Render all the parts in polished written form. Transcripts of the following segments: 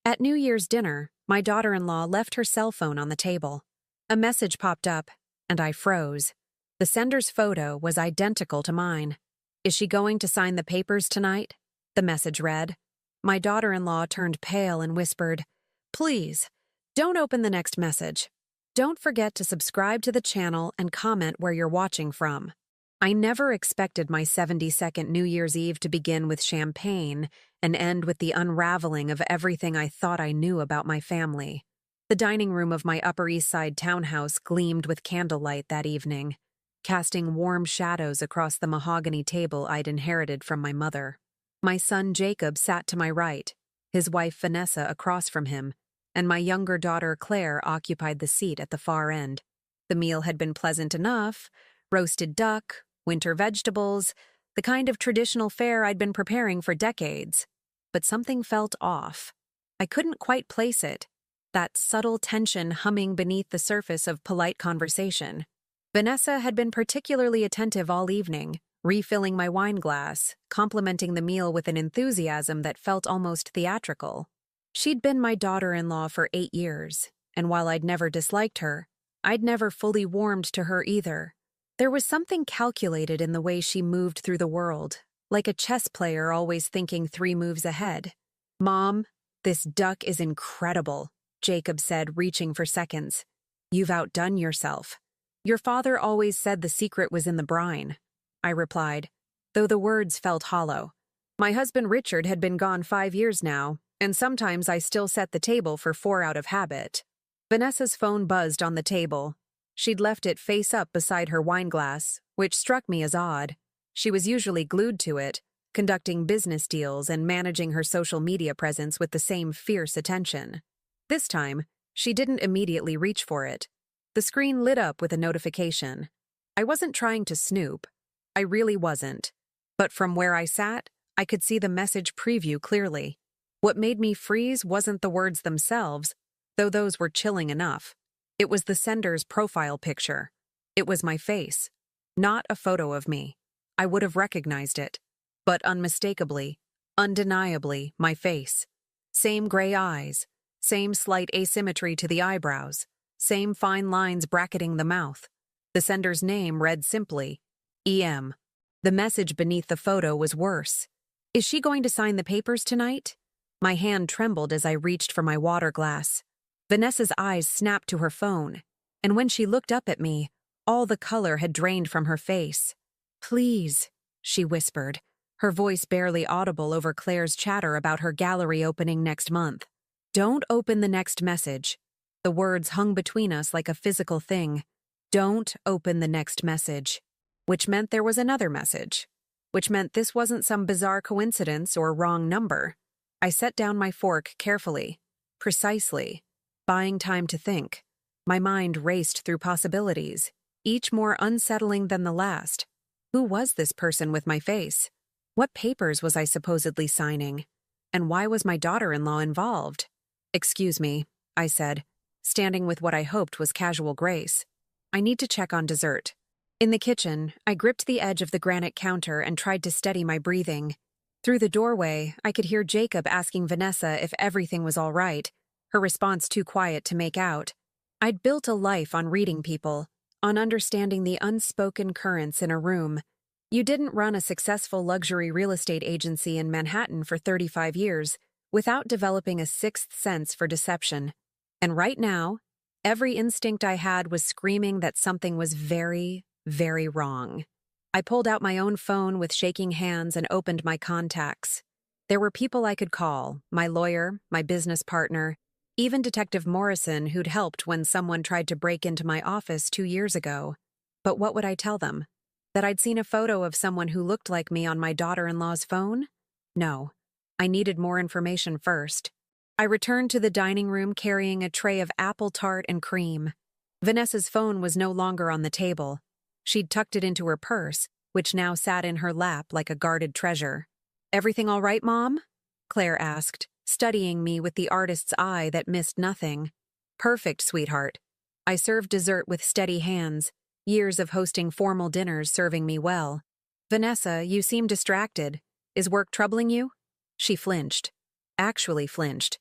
At New Year's dinner, my daughter-in-law left her cell phone on the table. A message popped up, and I froze. The sender's photo was identical to mine. "Is she going to sign the papers tonight?" the message read. My daughter-in-law turned pale and whispered, "Please, don't open the next message. Don't forget to subscribe to the channel and comment where you're watching from." I never expected my 72nd New Year's Eve to begin with champagne and end with the unraveling of everything I thought I knew about my family. The dining room of my Upper East Side townhouse gleamed with candlelight that evening, casting warm shadows across the mahogany table I'd inherited from my mother. My son Jacob sat to my right, his wife Vanessa across from him, and my younger daughter Claire occupied the seat at the far end. The meal had been pleasant enough: roasted duck, winter vegetables, the kind of traditional fare I'd been preparing for decades. But something felt off. I couldn't quite place it, that subtle tension humming beneath the surface of polite conversation. Vanessa had been particularly attentive all evening, refilling my wine glass, complimenting the meal with an enthusiasm that felt almost theatrical. She'd been my daughter-in-law for 8 years, and while I'd never disliked her, I'd never fully warmed to her either. There was something calculated in the way she moved through the world, like a chess player always thinking 3 moves ahead. "Mom, this duck is incredible," Jacob said, reaching for seconds. "You've outdone yourself." "Your father always said the secret was in the brine," I replied, though the words felt hollow. My husband Richard had been gone 5 years now, and sometimes I still set the table for 4 out of habit. Vanessa's phone buzzed on the table. She'd left it face up beside her wine glass, which struck me as odd. She was usually glued to it, conducting business deals and managing her social media presence with the same fierce attention. This time, she didn't immediately reach for it. The screen lit up with a notification. I wasn't trying to snoop. I really wasn't. But from where I sat, I could see the message preview clearly. What made me freeze wasn't the words themselves, though those were chilling enough. It was the sender's profile picture. It was my face. Not a photo of me. I would have recognized it. But unmistakably, undeniably, my face. Same gray eyes, same slight asymmetry to the eyebrows, same fine lines bracketing the mouth. The sender's name read simply, EM. The message beneath the photo was worse. "Is she going to sign the papers tonight?" My hand trembled as I reached for my water glass. Vanessa's eyes snapped to her phone, and when she looked up at me, all the color had drained from her face. "Please," she whispered, her voice barely audible over Claire's chatter about her gallery opening next month. "Don't open the next message." The words hung between us like a physical thing. Don't open the next message. Which meant there was another message. Which meant this wasn't some bizarre coincidence or wrong number. I set down my fork carefully, precisely, buying time to think. My mind raced through possibilities, each more unsettling than the last. Who was this person with my face? What papers was I supposedly signing? And why was my daughter-in-law involved? "Excuse me," I said, standing with what I hoped was casual grace. "I need to check on dessert." In the kitchen, I gripped the edge of the granite counter and tried to steady my breathing. Through the doorway, I could hear Jacob asking Vanessa if everything was all right, her response too quiet to make out. I'd built a life on reading people, on understanding the unspoken currents in a room. You didn't run a successful luxury real estate agency in Manhattan for 35 years without developing a sixth sense for deception. And right now, every instinct I had was screaming that something was very, very wrong. I pulled out my own phone with shaking hands and opened my contacts. There were people I could call: my lawyer, my business partner, even Detective Morrison, who'd helped when someone tried to break into my office 2 years ago. But what would I tell them? That I'd seen a photo of someone who looked like me on my daughter-in-law's phone? No. I needed more information first. I returned to the dining room carrying a tray of apple tart and cream. Vanessa's phone was no longer on the table. She'd tucked it into her purse, which now sat in her lap like a guarded treasure. "Everything all right, Mom?" Claire asked, studying me with the artist's eye that missed nothing. "Perfect, sweetheart." I served dessert with steady hands, years of hosting formal dinners serving me well. "Vanessa, you seem distracted. Is work troubling you?" She flinched. Actually flinched.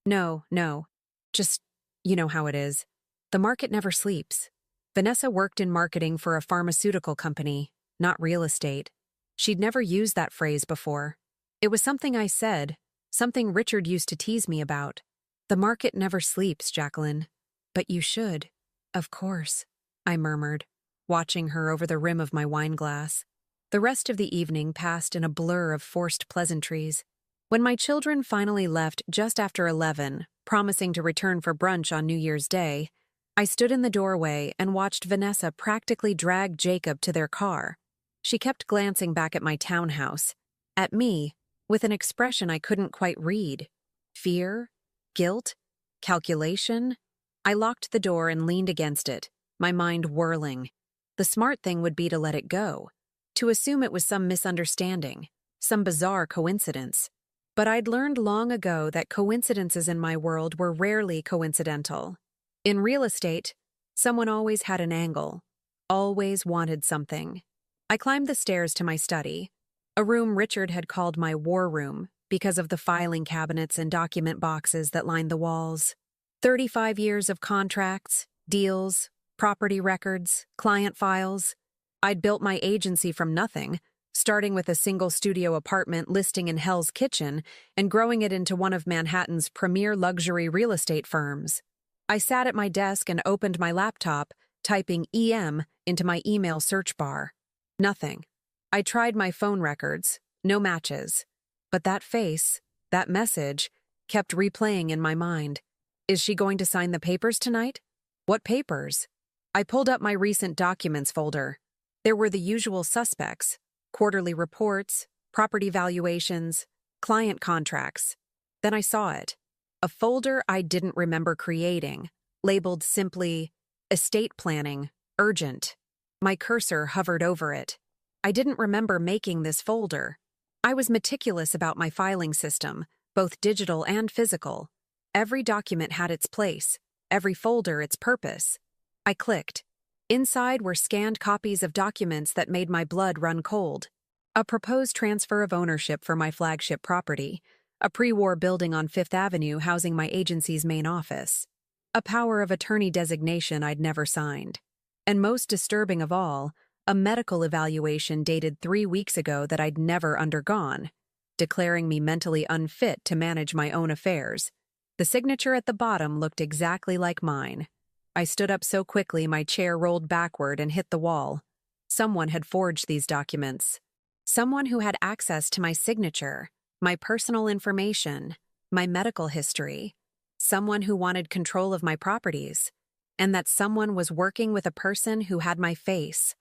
No, no. Just, you know how it is. The market never sleeps. Vanessa worked in marketing for a pharmaceutical company, not real estate. She'd never used that phrase before. It was something I said, something Richard used to tease me about. The market never sleeps, Jacqueline. But you should. Of course, I murmured, watching her over the rim of my wine glass. The rest of the evening passed in a blur of forced pleasantries. When my children finally left just after 11, promising to return for brunch on New Year's Day, I stood in the doorway and watched Vanessa practically drag Jacob to their car. She kept glancing back at my townhouse, at me, with an expression I couldn't quite read. Fear? Guilt? Calculation? I locked the door and leaned against it, my mind whirling. The smart thing would be to let it go, to assume it was some misunderstanding, some bizarre coincidence. But I'd learned long ago that coincidences in my world were rarely coincidental. In real estate, someone always had an angle, always wanted something. I climbed the stairs to my study, a room Richard had called my war room because of the filing cabinets and document boxes that lined the walls. 35 years of contracts, deals, property records, client files. I'd built my agency from nothing, starting with a single studio apartment listing in Hell's Kitchen and growing it into one of Manhattan's premier luxury real estate firms. I sat at my desk and opened my laptop, typing EM into my email search bar. Nothing. I tried my phone records, no matches. But that face, that message, kept replaying in my mind. Is she going to sign the papers tonight? What papers? I pulled up my recent documents folder. There were the usual suspects: quarterly reports, property valuations, client contracts. Then I saw it. A folder I didn't remember creating, labeled simply Estate Planning, Urgent. My cursor hovered over it. I didn't remember making this folder. I was meticulous about my filing system, both digital and physical. Every document had its place, every folder its purpose. I clicked. Inside were scanned copies of documents that made my blood run cold. A proposed transfer of ownership for my flagship property, a pre-war building on Fifth Avenue housing my agency's main office, a power of attorney designation I'd never signed. And most disturbing of all, a medical evaluation dated 3 weeks ago that I'd never undergone, declaring me mentally unfit to manage my own affairs. The signature at the bottom looked exactly like mine. I stood up so quickly my chair rolled backward and hit the wall. Someone had forged these documents. Someone who had access to my signature, my personal information, my medical history. Someone who wanted control of my properties. And that someone was working with a person who had my face.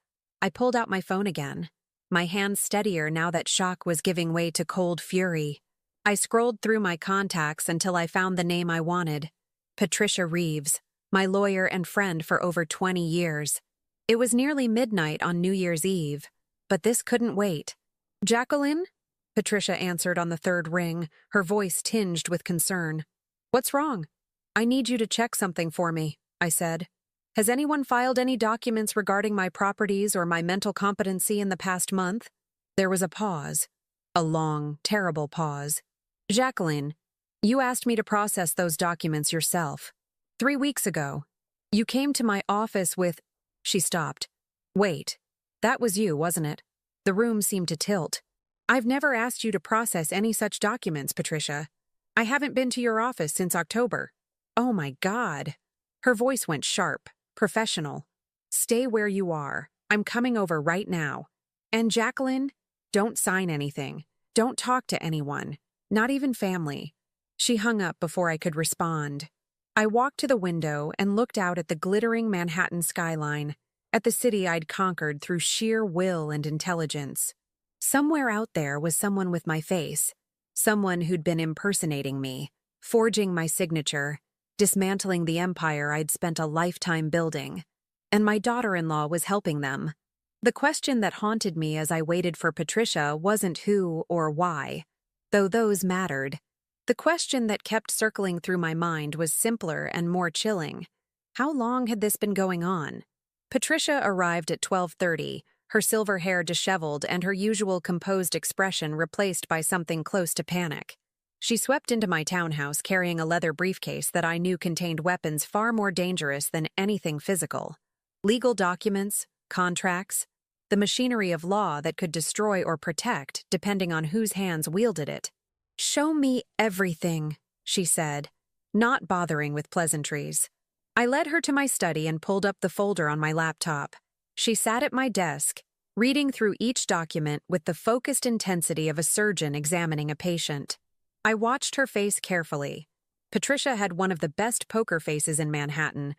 I pulled out my phone again, my hands steadier now that shock was giving way to cold fury. I scrolled through my contacts until I found the name I wanted. Patricia Reeves, my lawyer and friend for over 20 years. It was nearly midnight on New Year's Eve, but this couldn't wait. Jacqueline? Patricia answered on the third ring, her voice tinged with concern. What's wrong? I need you to check something for me, I said. Has anyone filed any documents regarding my properties or my mental competency in the past month? There was a pause. A long, terrible pause. Jacqueline, you asked me to process those documents yourself. 3 weeks ago. You came to my office with... She stopped. Wait, that was you, wasn't it? The room seemed to tilt. I've never asked you to process any such documents, Patricia. I haven't been to your office since October. Oh my God. Her voice went sharp, professional. Stay where you are. I'm coming over right now. And Jacqueline, don't sign anything. Don't talk to anyone. Not even family. She hung up before I could respond. I walked to the window and looked out at the glittering Manhattan skyline, at the city I'd conquered through sheer will and intelligence. Somewhere out there was someone with my face, someone who'd been impersonating me, forging my signature, dismantling the empire I'd spent a lifetime building. And my daughter-in-law was helping them. The question that haunted me as I waited for Patricia wasn't who or why, though those mattered. The question that kept circling through my mind was simpler and more chilling. How long had this been going on? Patricia arrived at 12:30, her silver hair disheveled and her usual composed expression replaced by something close to panic. She swept into my townhouse carrying a leather briefcase that I knew contained weapons far more dangerous than anything physical. Legal documents, contracts, the machinery of law that could destroy or protect depending on whose hands wielded it. "Show me everything," she said, not bothering with pleasantries. I led her to my study and pulled up the folder on my laptop. She sat at my desk, reading through each document with the focused intensity of a surgeon examining a patient. I watched her face carefully. Patricia had one of the best poker faces in Manhattan,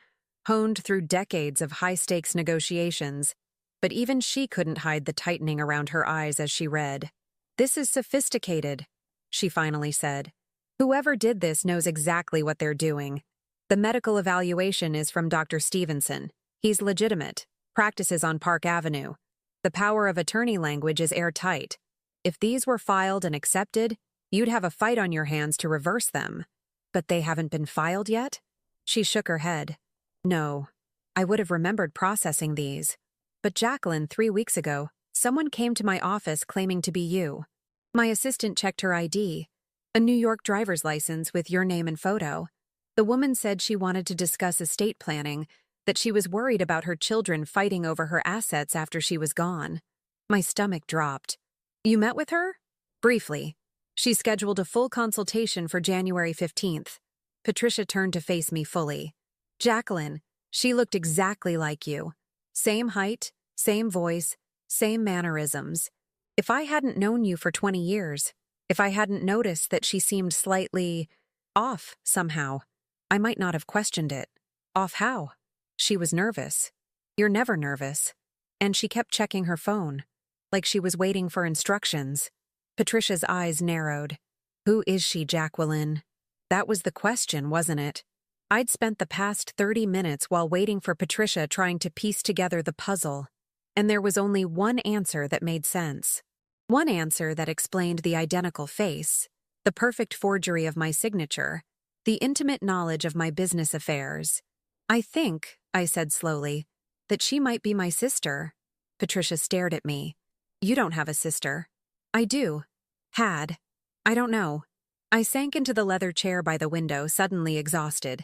honed through decades of high-stakes negotiations, but even she couldn't hide the tightening around her eyes as she read. "This is sophisticated," she finally said. "Whoever did this knows exactly what they're doing. The medical evaluation is from Dr. Stevenson. He's legitimate, practices on Park Avenue. The power of attorney language is airtight. If these were filed and accepted, you'd have a fight on your hands to reverse them. But they haven't been filed yet?" She shook her head. "No. I would have remembered processing these. But Jacqueline, 3 weeks ago, someone came to my office claiming to be you. My assistant checked her ID, a New York driver's license with your name and photo. The woman said she wanted to discuss estate planning, that she was worried about her children fighting over her assets after she was gone." My stomach dropped. "You met with her?" "Briefly. She scheduled a full consultation for January 15th. Patricia turned to face me fully. "Jacqueline, she looked exactly like you. Same height, same voice, same mannerisms. If I hadn't known you for 20 years, if I hadn't noticed that she seemed slightly off somehow, I might not have questioned it." "Off how?" "She was nervous." "You're never nervous." And she kept checking her phone, like she was waiting for instructions. Patricia's eyes narrowed. "Who is she, Jacqueline?" That was the question, wasn't it? I'd spent the past 30 minutes while waiting for Patricia trying to piece together the puzzle, and there was only one answer that made sense. One answer that explained the identical face, the perfect forgery of my signature, the intimate knowledge of my business affairs. "I think," I said slowly, "that she might be my sister." Patricia stared at me. "You don't have a sister." "I do. Had. I don't know." I sank into the leather chair by the window, suddenly exhausted.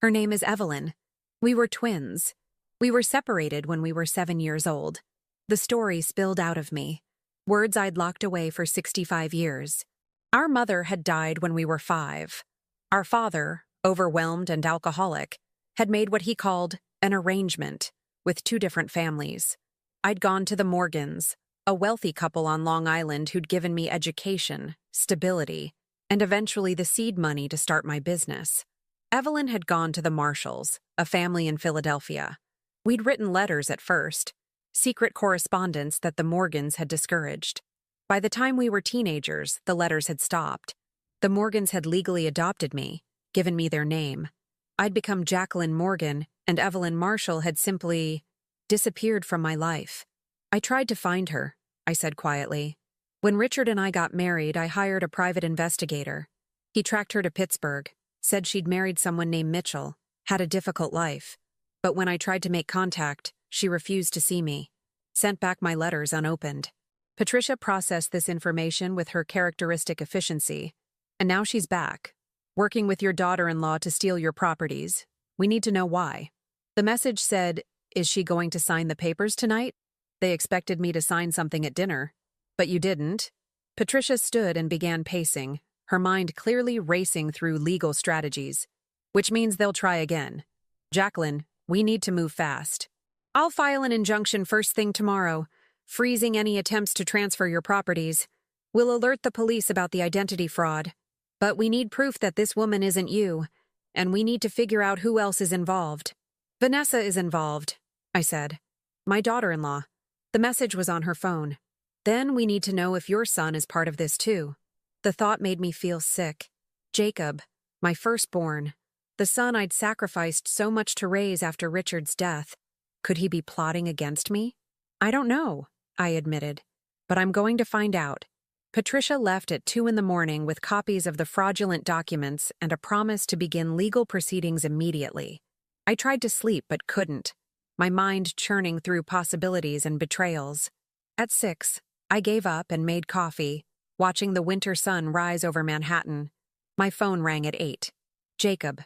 "Her name is Evelyn. We were twins. We were separated when we were 7 years old." The story spilled out of me, words I'd locked away for 65 years. Our mother had died when we were 5. Our father, overwhelmed and alcoholic, had made what he called an arrangement with 2 different families. I'd gone to the Morgans, a wealthy couple on Long Island who'd given me education, stability, and eventually the seed money to start my business. Evelyn had gone to the Marshalls, a family in Philadelphia. We'd written letters at first, secret correspondence that the Morgans had discouraged. By the time we were teenagers, the letters had stopped. The Morgans had legally adopted me, given me their name. I'd become Jacqueline Morgan, and Evelyn Marshall had simply disappeared from my life. "I tried to find her," I said quietly. "When Richard and I got married, I hired a private investigator. He tracked her to Pittsburgh, said she'd married someone named Mitchell, had a difficult life. But when I tried to make contact, she refused to see me. Sent back my letters unopened." Patricia processed this information with her characteristic efficiency. "And now she's back, working with your daughter-in-law to steal your properties. We need to know why." The message said, "Is she going to sign the papers tonight? They expected me to sign something at dinner. But you didn't." Patricia stood and began pacing, her mind clearly racing through legal strategies. "Which means they'll try again. Jacqueline, we need to move fast. I'll file an injunction first thing tomorrow, freezing any attempts to transfer your properties. We'll alert the police about the identity fraud. But we need proof that this woman isn't you, and we need to figure out who else is involved." "Vanessa is involved," I said. "My daughter-in-law." The message was on her phone. "Then we need to know if your son is part of this too." The thought made me feel sick. Jacob, my firstborn, the son I'd sacrificed so much to raise after Richard's death. Could he be plotting against me? "I don't know," I admitted. "But I'm going to find out." Patricia left at 2 in the morning with copies of the fraudulent documents and a promise to begin legal proceedings immediately. I tried to sleep but couldn't, my mind churning through possibilities and betrayals. At 6, I gave up and made coffee, watching the winter sun rise over Manhattan, My phone rang at 8. Jacob.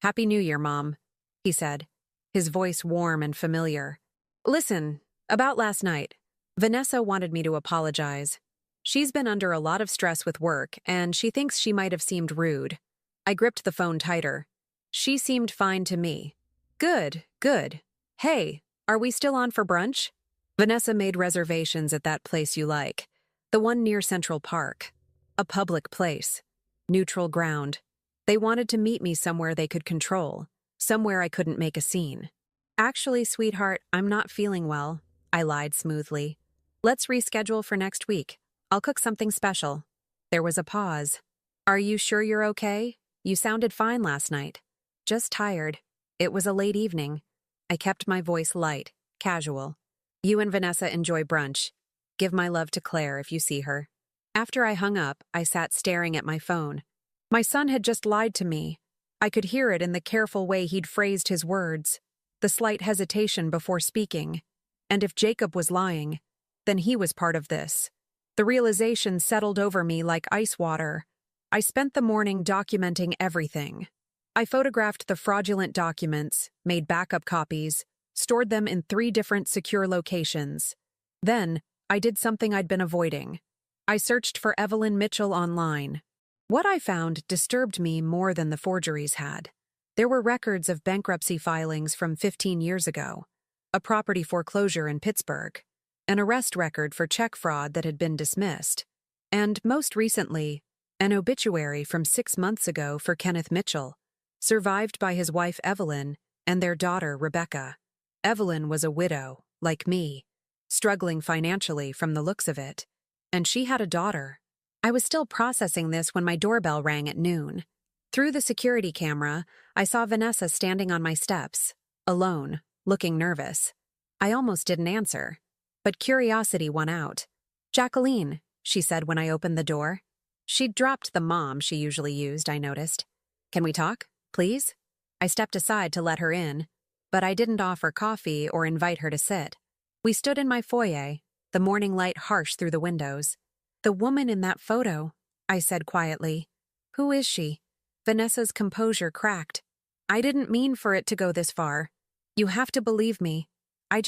Happy New Year, Mom, he said, his voice warm and familiar. Listen, about last night. Vanessa wanted me to apologize. She's been under a lot of stress with work, and she thinks she might have seemed rude. I gripped the phone tighter. She seemed fine to me. Good, good. Hey, are we still on for brunch? Vanessa made reservations at that place you like, the one near Central Park. A public place. Neutral ground. They wanted to meet me somewhere they could control, somewhere I couldn't make a scene. Actually, sweetheart, I'm not feeling well, I lied smoothly. Let's reschedule for next week. I'll cook something special. There was a pause. Are you sure you're okay? You sounded fine last night. Just tired. It was a late evening. I kept my voice light, casual. You and Vanessa enjoy brunch. Give my love to Claire if you see her. After I hung up, I sat staring at my phone. My son had just lied to me. I could hear it in the careful way he'd phrased his words, the slight hesitation before speaking. And if Jacob was lying, then he was part of this. The realization settled over me like ice water. I spent the morning documenting everything. I photographed the fraudulent documents, made backup copies, stored them in 3 different secure locations. Then, I did something I'd been avoiding. I searched for Evelyn Mitchell online. What I found disturbed me more than the forgeries had. There were records of bankruptcy filings from 15 years ago, a property foreclosure in Pittsburgh, an arrest record for check fraud that had been dismissed, and, most recently, an obituary from 6 months ago for Kenneth Mitchell, survived by his wife Evelyn and their daughter Rebecca. Evelyn was a widow, like me, struggling financially from the looks of it, and she had a daughter. I was still processing this when my doorbell rang at noon. Through the security camera, I saw Vanessa standing on my steps, alone, looking nervous. I almost didn't answer, but curiosity won out. Jacqueline, she said when I opened the door. She'd dropped the mom she usually used, I noticed. Can we talk, please? I stepped aside to let her in, but I didn't offer coffee or invite her to sit. We stood in my foyer, the morning light harsh through the windows. The woman in that photo, I said quietly. Who is she? Vanessa's composure cracked. I didn't mean for it to go this far. You have to believe me. I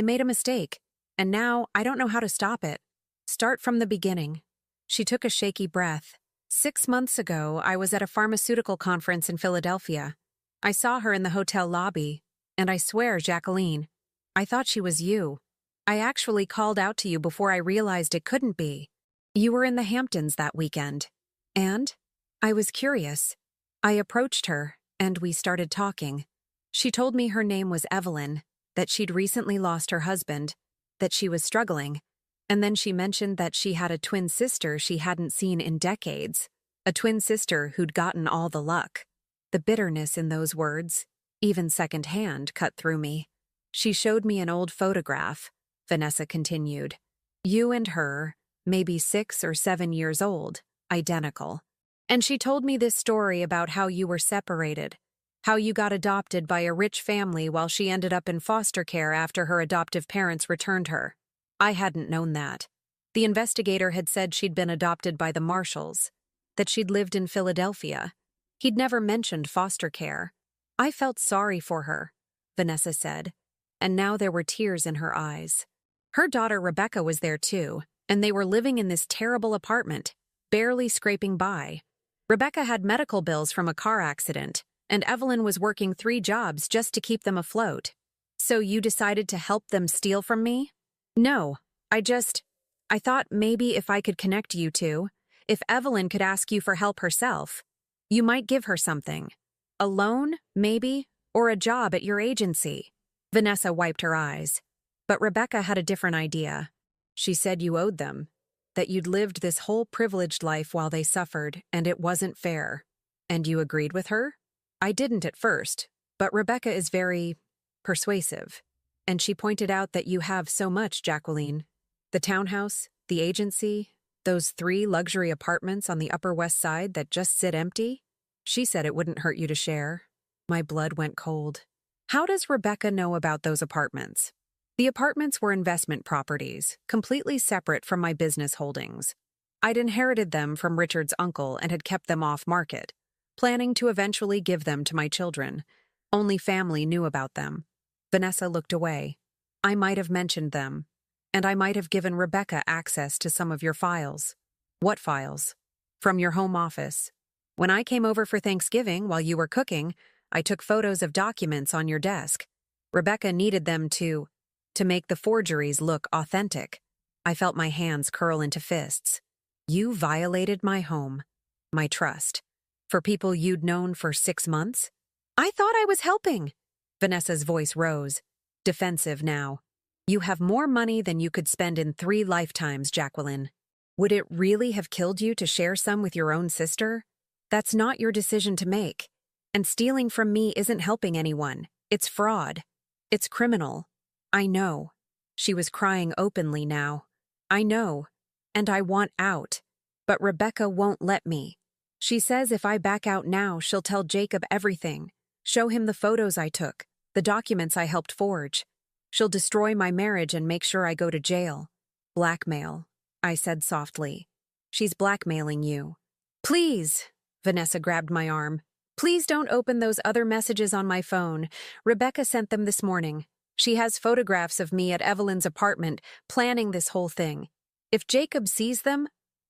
made a mistake, and now I don't know how to stop it. Start from the beginning. She took a shaky breath. 6 months ago, I was at a pharmaceutical conference in Philadelphia. I saw her in the hotel lobby, and I swear, Jacqueline, I thought she was you. I actually called out to you before I realized it couldn't be. You were in the Hamptons that weekend. And? I was curious. I approached her, and we started talking. She told me her name was Evelyn, that she'd recently lost her husband, that she was struggling, and then she mentioned that she had a twin sister she hadn't seen in decades, a twin sister who'd gotten all the luck. The bitterness in those words, even secondhand, cut through me. She showed me an old photograph, Vanessa continued. You and her, maybe 6 or 7 years old, identical. And she told me this story about how you were separated, how you got adopted by a rich family while she ended up in foster care after her adoptive parents returned her. I hadn't known that. The investigator had said she'd been adopted by the Marshalls, that she'd lived in Philadelphia. He'd never mentioned foster care. I felt sorry for her, Vanessa said, and now there were tears in her eyes. Her daughter Rebecca was there too, and they were living in this terrible apartment, barely scraping by. Rebecca had medical bills from a car accident, and Evelyn was working 3 jobs just to keep them afloat. So you decided to help them steal from me? No, I thought maybe if I could connect you two, if Evelyn could ask you for help herself, you might give her something. A loan, maybe, or a job at your agency. Vanessa wiped her eyes. But Rebecca had a different idea. She said you owed them, that you'd lived this whole privileged life while they suffered, and it wasn't fair. And you agreed with her? I didn't at first, but Rebecca is very persuasive. And she pointed out that you have so much, Jacqueline. The townhouse, the agency, those 3 luxury apartments on the Upper West Side that just sit empty. She said it wouldn't hurt you to share. My blood went cold. How does Rebecca know about those apartments? The apartments were investment properties, completely separate from my business holdings. I'd inherited them from Richard's uncle and had kept them off market, planning to eventually give them to my children. Only family knew about them. Vanessa looked away. I might have mentioned them, and I might have given Rebecca access to some of your files. What files? From your home office. When I came over for Thanksgiving while you were cooking, I took photos of documents on your desk. Rebecca needed them to make the forgeries look authentic. I felt my hands curl into fists. You violated my home, my trust. For people you'd known for 6 months? I thought I was helping. Vanessa's voice rose, defensive now. You have more money than you could spend in 3 lifetimes, Jacqueline. Would it really have killed you to share some with your own sister? That's not your decision to make. And stealing from me isn't helping anyone. It's fraud. It's criminal. I know. She was crying openly now. I know. And I want out. But Rebecca won't let me. She says if I back out now, she'll tell Jacob everything. Show him the photos I took, the documents I helped forge. She'll destroy my marriage and make sure I go to jail. Blackmail, I said softly. She's blackmailing you. Please, Vanessa grabbed my arm. Please don't open those other messages on my phone. Rebecca sent them this morning. She has photographs of me at Evelyn's apartment, planning this whole thing. If Jacob sees them,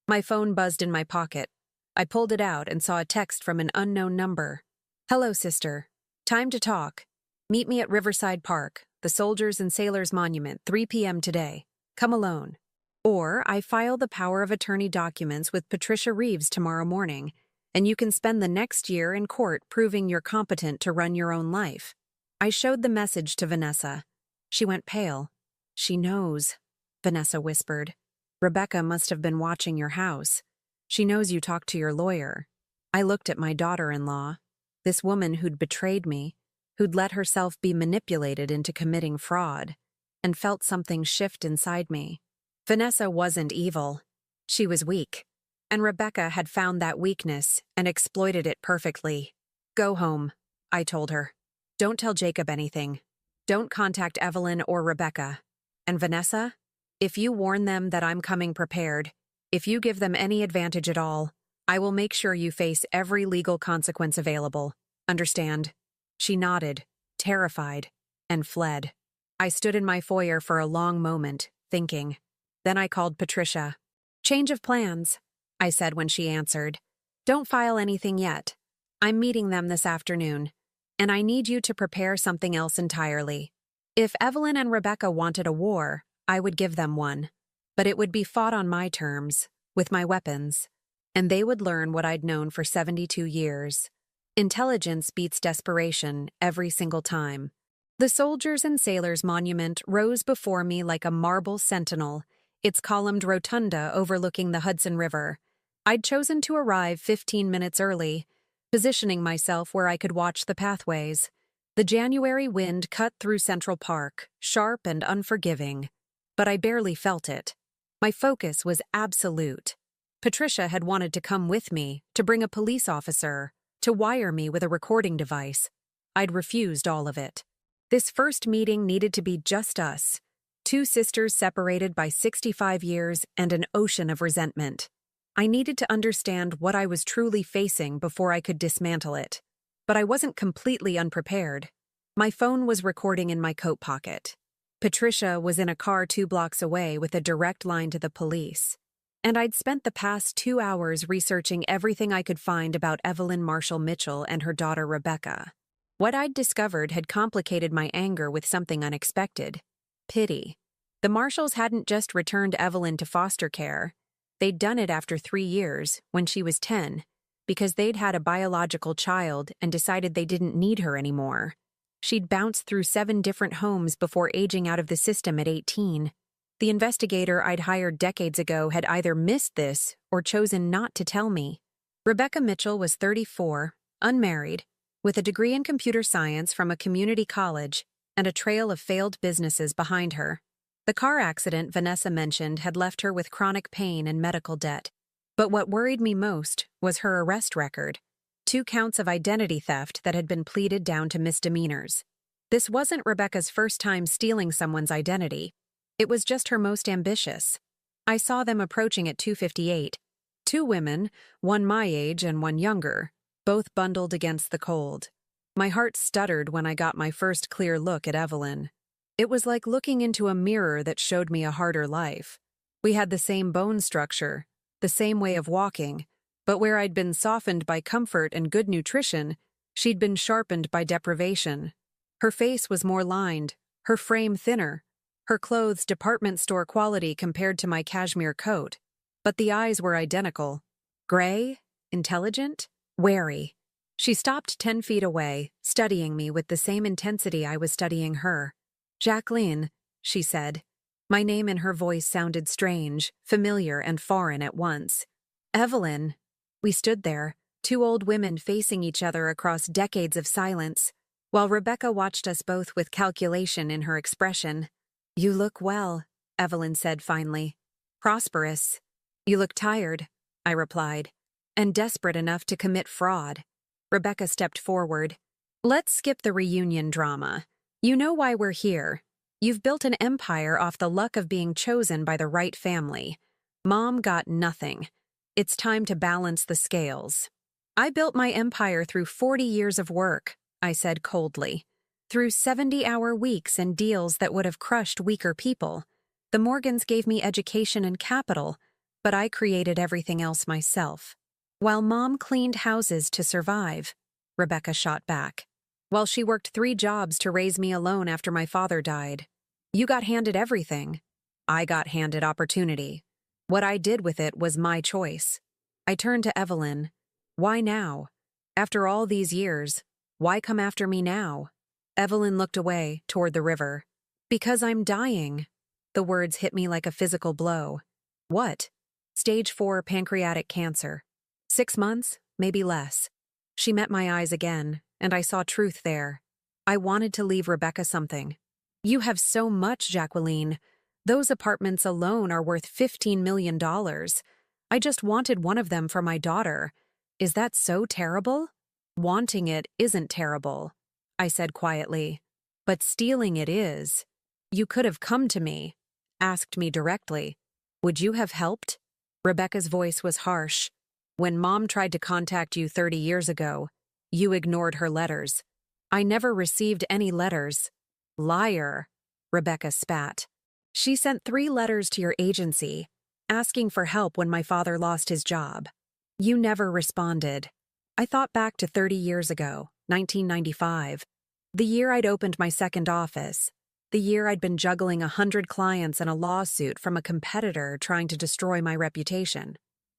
my phone buzzed in my pocket. I pulled it out and saw a text from an unknown number. Hello, sister. Time to talk. Meet me at Riverside Park, the Soldiers and Sailors Monument, 3 p.m. today. Come alone. Or I file the power of attorney documents with Patricia Reeves tomorrow morning, and you can spend the next year in court proving you're competent to run your own life. I showed the message to Vanessa. She went pale. She knows, Vanessa whispered. Rebecca must have been watching your house. She knows you talked to your lawyer. I looked at my daughter-in-law, this woman who'd betrayed me, who'd let herself be manipulated into committing fraud, and felt something shift inside me. Vanessa wasn't evil. She was weak. And Rebecca had found that weakness and exploited it perfectly. Go home, I told her. Don't tell Jacob anything. Don't contact Evelyn or Rebecca. And Vanessa, if you warn them that I'm coming prepared, if you give them any advantage at all, I will make sure you face every legal consequence available. Understand? She nodded, terrified, and fled. I stood in my foyer for a long moment, thinking. Then I called Patricia. Change of plans, I said when she answered. Don't file anything yet. I'm meeting them this afternoon, and I need you to prepare something else entirely. If Evelyn and Rebecca wanted a war, I would give them one. But it would be fought on my terms, with my weapons, and they would learn what I'd known for 72 years. Intelligence beats desperation every single time. The Soldiers and Sailors Monument rose before me like a marble sentinel, its columned rotunda overlooking the Hudson River. I'd chosen to arrive 15 minutes early, positioning myself where I could watch the pathways. The January wind cut through Central Park, sharp and unforgiving, but I barely felt it. My focus was absolute. Patricia had wanted to come with me, to bring a police officer, to wire me with a recording device. I'd refused all of it. This first meeting needed to be just us, 2 sisters separated by 65 years and an ocean of resentment. I needed to understand what I was truly facing before I could dismantle it. But I wasn't completely unprepared. My phone was recording in my coat pocket. Patricia was in a car 2 blocks away with a direct line to the police. And I'd spent the past 2 hours researching everything I could find about Evelyn Marshall Mitchell and her daughter Rebecca. What I'd discovered had complicated my anger with something unexpected. Pity. The Marshalls hadn't just returned Evelyn to foster care. They'd done it after 3 years, when she was 10, because they'd had a biological child and decided they didn't need her anymore. She'd bounced through 7 different homes before aging out of the system at 18. The investigator I'd hired decades ago had either missed this or chosen not to tell me. Rebecca Mitchell was 34, unmarried, with a degree in computer science from a community college and a trail of failed businesses behind her. The car accident Vanessa mentioned had left her with chronic pain and medical debt. But what worried me most was her arrest record. 2 counts of identity theft that had been pleaded down to misdemeanors. This wasn't Rebecca's first time stealing someone's identity. It was just her most ambitious. I saw them approaching at 2:58. Two women, one my age and one younger, both bundled against the cold. My heart stuttered when I got my first clear look at Evelyn. It was like looking into a mirror that showed me a harder life. We had the same bone structure, the same way of walking, but where I'd been softened by comfort and good nutrition, she'd been sharpened by deprivation. Her face was more lined, her frame thinner, her clothes department store quality compared to my cashmere coat. But the eyes were identical. Gray, intelligent, wary. She stopped 10 feet away, studying me with the same intensity I was studying her. "Jacqueline," she said. My name in her voice sounded strange, familiar, and foreign at once. "Evelyn." We stood there, two old women facing each other across decades of silence, while Rebecca watched us both with calculation in her expression. "You look well," Evelyn said finally. "Prosperous." "You look tired," I replied, "and desperate enough to commit fraud." Rebecca stepped forward. "Let's skip the reunion drama. You know why we're here. You've built an empire off the luck of being chosen by the right family. Mom got nothing. It's time to balance the scales." "I built my empire through 40 years of work," I said coldly. "Through 70-hour weeks and deals that would have crushed weaker people. The Morgans gave me education and capital, but I created everything else myself. While Mom cleaned houses to survive," Rebecca shot back. "While she worked 3 jobs to raise me alone after my father died. You got handed everything. I got handed opportunity. What I did with it was my choice." I turned to Evelyn. "Why now? After all these years, why come after me now?" Evelyn looked away, toward the river. "Because I'm dying." The words hit me like a physical blow. "What?" "Stage 4 pancreatic cancer. 6 months, maybe less." She met my eyes again, and I saw truth there. I wanted to leave Rebecca something. "You have so much, Jacqueline. Those apartments alone are worth $15 million. I just wanted one of them for my daughter. Is that so terrible?" "Wanting it isn't terrible," I said quietly. "But stealing it is. You could have come to me, asked me directly. Would you have helped?" Rebecca's voice was harsh. "When Mom tried to contact you 30 years ago, you ignored her letters. I never received any letters." "Liar," Rebecca spat. "She sent 3 letters to your agency, asking for help when my father lost his job. You never responded." I thought back to 30 years ago, 1995, the year I'd opened my second office, the year I'd been juggling 100 clients and a lawsuit from a competitor trying to destroy my reputation.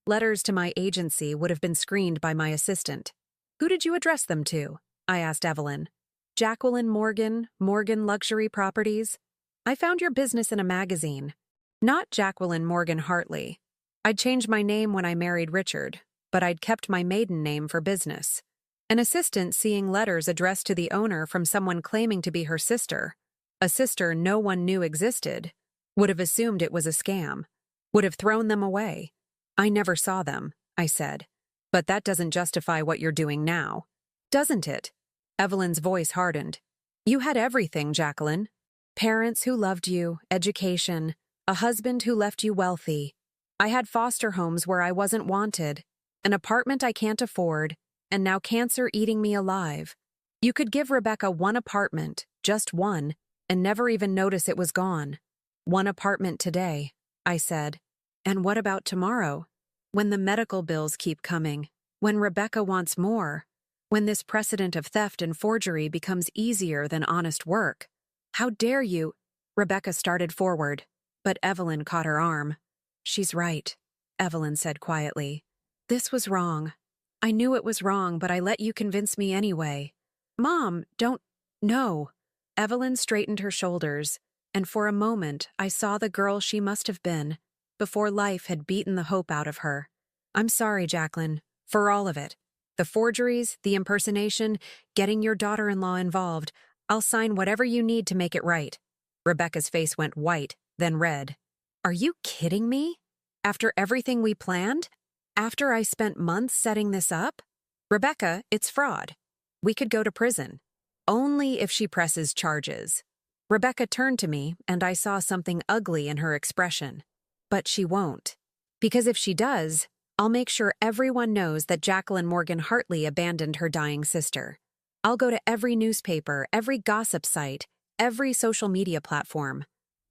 Letters to my agency would have been screened by my assistant. "Who did you address them to?" I asked Evelyn. "Jacqueline Morgan, Morgan Luxury Properties. I found your business in a magazine." "Not Jacqueline Morgan Hartley. I'd changed my name when I married Richard, but I'd kept my maiden name for business." An assistant seeing letters addressed to the owner from someone claiming to be her sister, a sister no one knew existed, would have assumed it was a scam, would have thrown them away. "I never saw them," I said. "But that doesn't justify what you're doing now." "Doesn't it?" Evelyn's voice hardened. "You had everything, Jacqueline. Parents who loved you, education, a husband who left you wealthy. I had foster homes where I wasn't wanted, an apartment I can't afford, and now cancer eating me alive. You could give Rebecca one apartment, just one, and never even notice it was gone. One apartment today," I said. "And what about tomorrow? When the medical bills keep coming, when Rebecca wants more, when this precedent of theft and forgery becomes easier than honest work? How dare you?" Rebecca started forward, but Evelyn caught her arm. "She's right," Evelyn said quietly. "This was wrong. I knew it was wrong, but I let you convince me anyway." "Mom, don't—" "No." Evelyn straightened her shoulders, and for a moment I saw the girl she must have been, before life had beaten the hope out of her. "I'm sorry, Jacqueline, for all of it. The forgeries, the impersonation, getting your daughter-in-law involved. I'll sign whatever you need to make it right." Rebecca's face went white, then red. "Are you kidding me? After everything we planned? After I spent months setting this up? Rebecca, it's fraud. We could go to prison. Only if she presses charges." Rebecca turned to me, and I saw something ugly in her expression. But she won't. Because if she does, I'll make sure everyone knows that Jacqueline Morgan Hartley abandoned her dying sister. I'll go to every newspaper, every gossip site, every social media platform.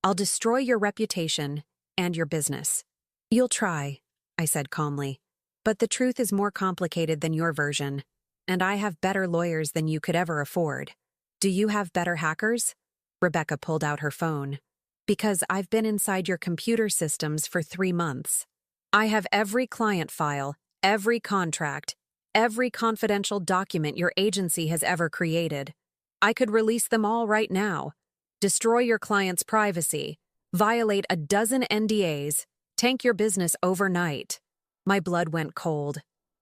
I'll destroy your reputation and your business. You'll try, I said calmly. But the truth is more complicated than your version, and I have better lawyers than you could ever afford. Do you have better hackers? Rebecca pulled out her phone. Because I've been inside your computer systems for 3 months. I have every client file, every contract, every confidential document your agency has ever created. I could release them all right now. Destroy your client's privacy, violate a dozen NDAs, tank your business overnight. My blood went cold.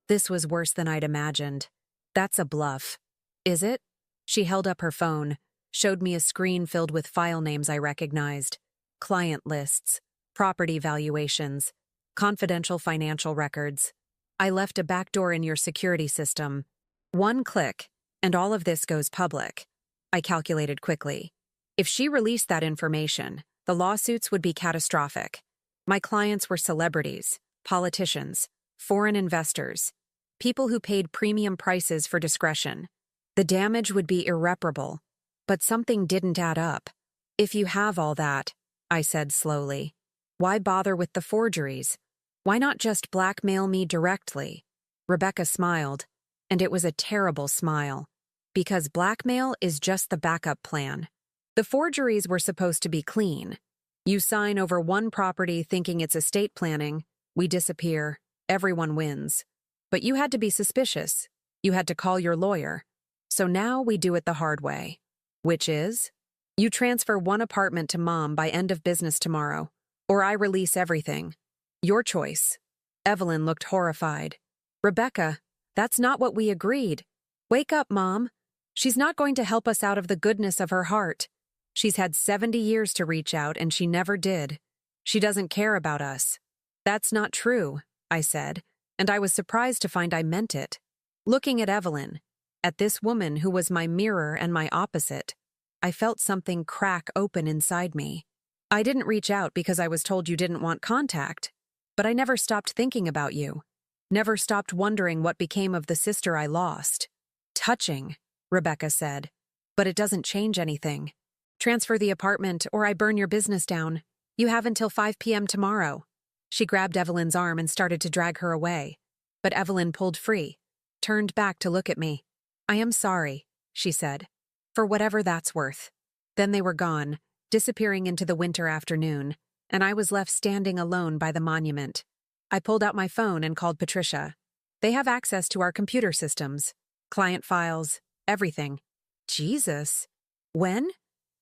This was worse than I'd imagined. That's a bluff. Is it? She held up her phone, showed me a screen filled with file names I recognized. Client lists, property valuations, confidential financial records. I left a backdoor in your security system. 1 click, and all of this goes public. I calculated quickly. If she released that information, the lawsuits would be catastrophic. My clients were celebrities, politicians, foreign investors, people who paid premium prices for discretion. The damage would be irreparable, but something didn't add up. If you have all that, I said slowly, why bother with the forgeries? Why not just blackmail me directly? Rebecca smiled, and it was a terrible smile. Because blackmail is just the backup plan. The forgeries were supposed to be clean. You sign over one property thinking it's estate planning, we disappear, everyone wins. But you had to be suspicious. You had to call your lawyer. So now we do it the hard way. Which is? You transfer 1 apartment to Mom by end of business tomorrow, or I release everything. Your choice. Evelyn looked horrified. Rebecca, that's not what we agreed. Wake up, Mom. She's not going to help us out of the goodness of her heart. She's had 70 years to reach out and she never did. She doesn't care about us. That's not true, I said, and I was surprised to find I meant it. Looking at Evelyn, at this woman who was my mirror and my opposite, I felt something crack open inside me. I didn't reach out because I was told you didn't want contact, but I never stopped thinking about you. Never stopped wondering what became of the sister I lost. Touching, Rebecca said, but it doesn't change anything. Transfer the apartment or I burn your business down. You have until 5 p.m. tomorrow. She grabbed Evelyn's arm and started to drag her away, but Evelyn pulled free, turned back to look at me. I am sorry, she said, for whatever that's worth. Then they were gone, disappearing into the winter afternoon, and I was left standing alone by the monument. I pulled out my phone and called Patricia. They have access to our computer systems, client files, everything. Jesus. When?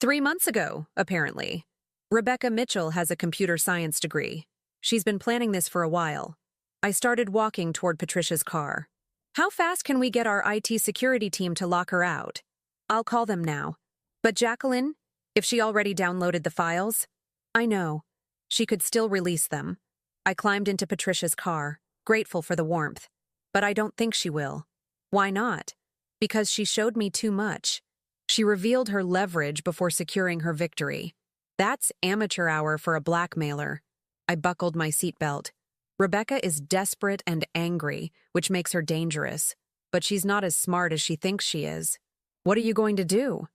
3 months ago, apparently. Rebecca Mitchell has a computer science degree. She's been planning this for a while. I started walking toward Patricia's car. How fast can we get our IT security team to lock her out? I'll call them now. But Jacqueline, if she already downloaded the files? I know. She could still release them. I climbed into Patricia's car, grateful for the warmth. But I don't think she will. Why not? Because she showed me too much. She revealed her leverage before securing her victory. That's amateur hour for a blackmailer. I buckled my seatbelt. Rebecca is desperate and angry, which makes her dangerous. But she's not as smart as she thinks she is. What are you going to do?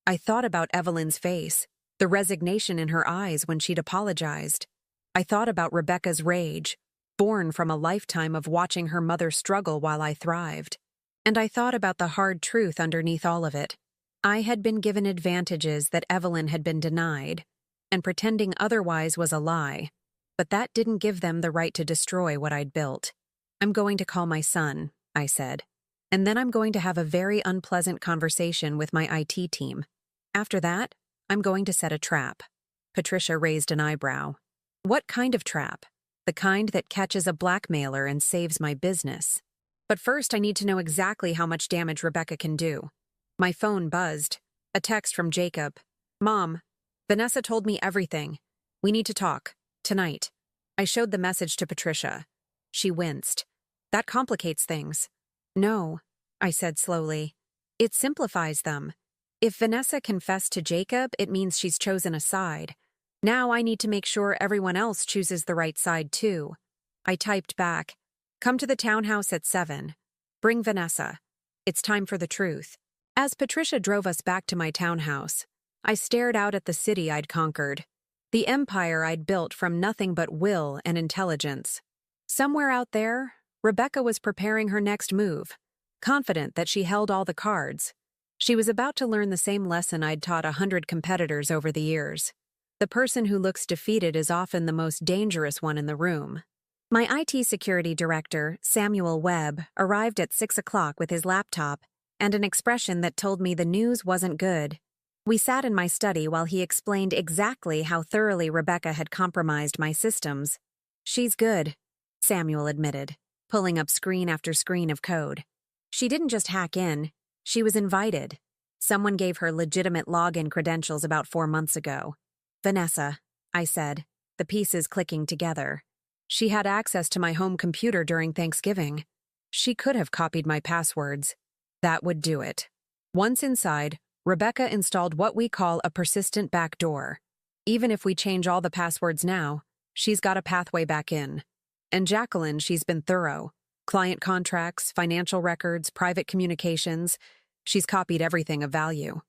I thought about Evelyn's face, the resignation in her eyes when she'd apologized. I thought about Rebecca's rage, born from a lifetime of watching her mother struggle while I thrived. And I thought about the hard truth underneath all of it. I had been given advantages that Evelyn had been denied, and pretending otherwise was a lie. But that didn't give them the right to destroy what I'd built. I'm going to call my son, I said. And then I'm going to have a very unpleasant conversation with my IT team. After that, I'm going to set a trap. Patricia raised an eyebrow. What kind of trap? The kind that catches a blackmailer and saves my business. But first I need to know exactly how much damage Rebecca can do. My phone buzzed. A text from Jacob. Mom, Vanessa told me everything. We need to talk. Tonight. I showed the message to Patricia. She winced. That complicates things. No, I said slowly. It simplifies them. If Vanessa confessed to Jacob, it means she's chosen a side. Now I need to make sure everyone else chooses the right side too. I typed back, "Come to the townhouse at 7. Bring Vanessa. It's time for the truth." As Patricia drove us back to my townhouse, I stared out at the city I'd conquered, the empire I'd built from nothing but will and intelligence. Somewhere out there, Rebecca was preparing her next move, confident that she held all the cards. She was about to learn the same lesson I'd taught 100 competitors over the years. The person who looks defeated is often the most dangerous one in the room. My IT security director, Samuel Webb, arrived at 6 o'clock with his laptop and an expression that told me the news wasn't good. We sat in my study while he explained exactly how thoroughly Rebecca had compromised my systems. "She's good," Samuel admitted, pulling up screen after screen of code. "She didn't just hack in, she was invited. Someone gave her legitimate login credentials about 4 months ago." "Vanessa," I said, the pieces clicking together. "She had access to my home computer during Thanksgiving. She could have copied my passwords. That would do it." Once inside, Rebecca installed what we call a persistent backdoor. Even if we change all the passwords now, she's got a pathway back in. And Jacqueline, she's been thorough. Client contracts, financial records, private communications. She's copied everything of value.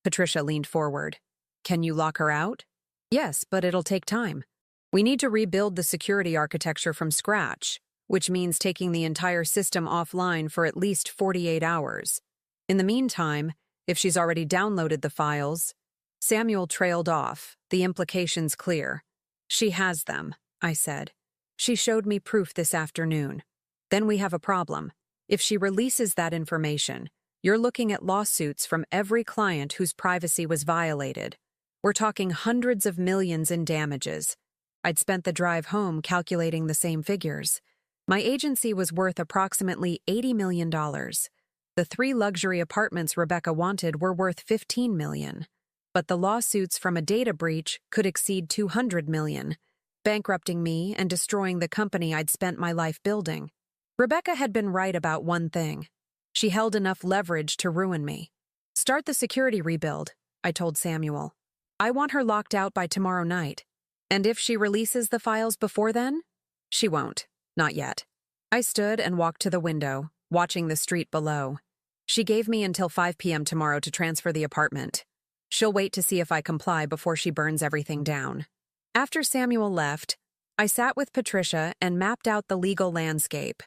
Patricia leaned forward. "Can you lock her out?" "Yes, but it'll take time. We need to rebuild the security architecture from scratch, which means taking the entire system offline for at least 48 hours. In the meantime, if she's already downloaded the files..." Samuel trailed off, the implications clear. "She has them," I said. "She showed me proof this afternoon. Then we have a problem. If she releases that information, you're looking at lawsuits from every client whose privacy was violated. We're talking hundreds of millions in damages." I'd spent the drive home calculating the same figures. My agency was worth approximately $80 million. The 3 luxury apartments Rebecca wanted were worth $15 million. But the lawsuits from a data breach could exceed $200 million, bankrupting me and destroying the company I'd spent my life building. Rebecca had been right about one thing. She held enough leverage to ruin me. "Start the security rebuild," I told Samuel. "I want her locked out by tomorrow night. And if she releases the files before then?" "She won't. Not yet." I stood and walked to the window, watching the street below. "She gave me until 5 p.m. tomorrow to transfer the apartment. She'll wait to see if I comply before she burns everything down." After Samuel left, I sat with Patricia and mapped out the legal landscape.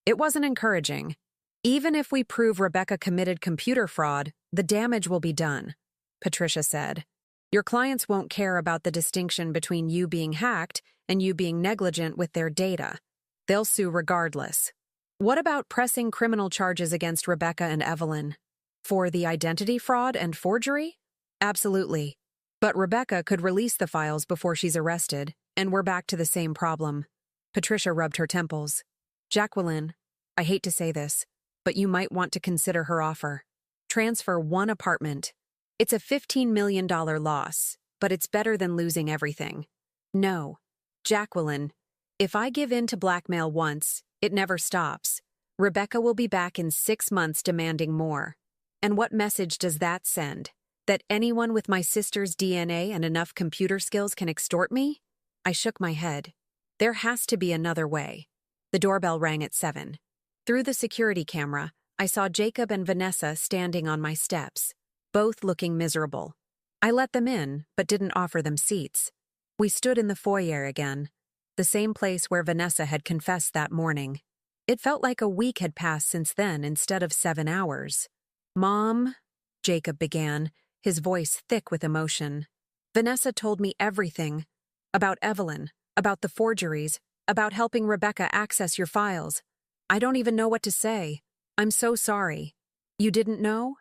It wasn't encouraging. "Even if we prove Rebecca committed computer fraud, the damage will be done," Patricia said. "Your clients won't care about the distinction between you being hacked and you being negligent with their data. They'll sue regardless." "What about pressing criminal charges against Rebecca and Evelyn? For the identity fraud and forgery?" "Absolutely. But Rebecca could release the files before she's arrested, and we're back to the same problem." Patricia rubbed her temples. "Jacqueline, I hate to say this, but you might want to consider her offer. Transfer 1 apartment. It's a $15 million loss, but it's better than losing everything." "No. Jacqueline, if I give in to blackmail once, it never stops. Rebecca will be back in 6 months demanding more. And what message does that send? That anyone with my sister's DNA and enough computer skills can extort me?" I shook my head. There has to be another way. The doorbell rang at 7. Through the security camera, I saw Jacob and Vanessa standing on my steps, both looking miserable. I let them in, but didn't offer them seats. We stood in the foyer again, the same place where Vanessa had confessed that morning. It felt like a week had passed since then instead of 7 hours. "Mom," Jacob began, his voice thick with emotion. "Vanessa told me everything. About Evelyn, about the forgeries, about helping Rebecca access your files. I don't even know what to say. I'm so sorry." "You didn't know?"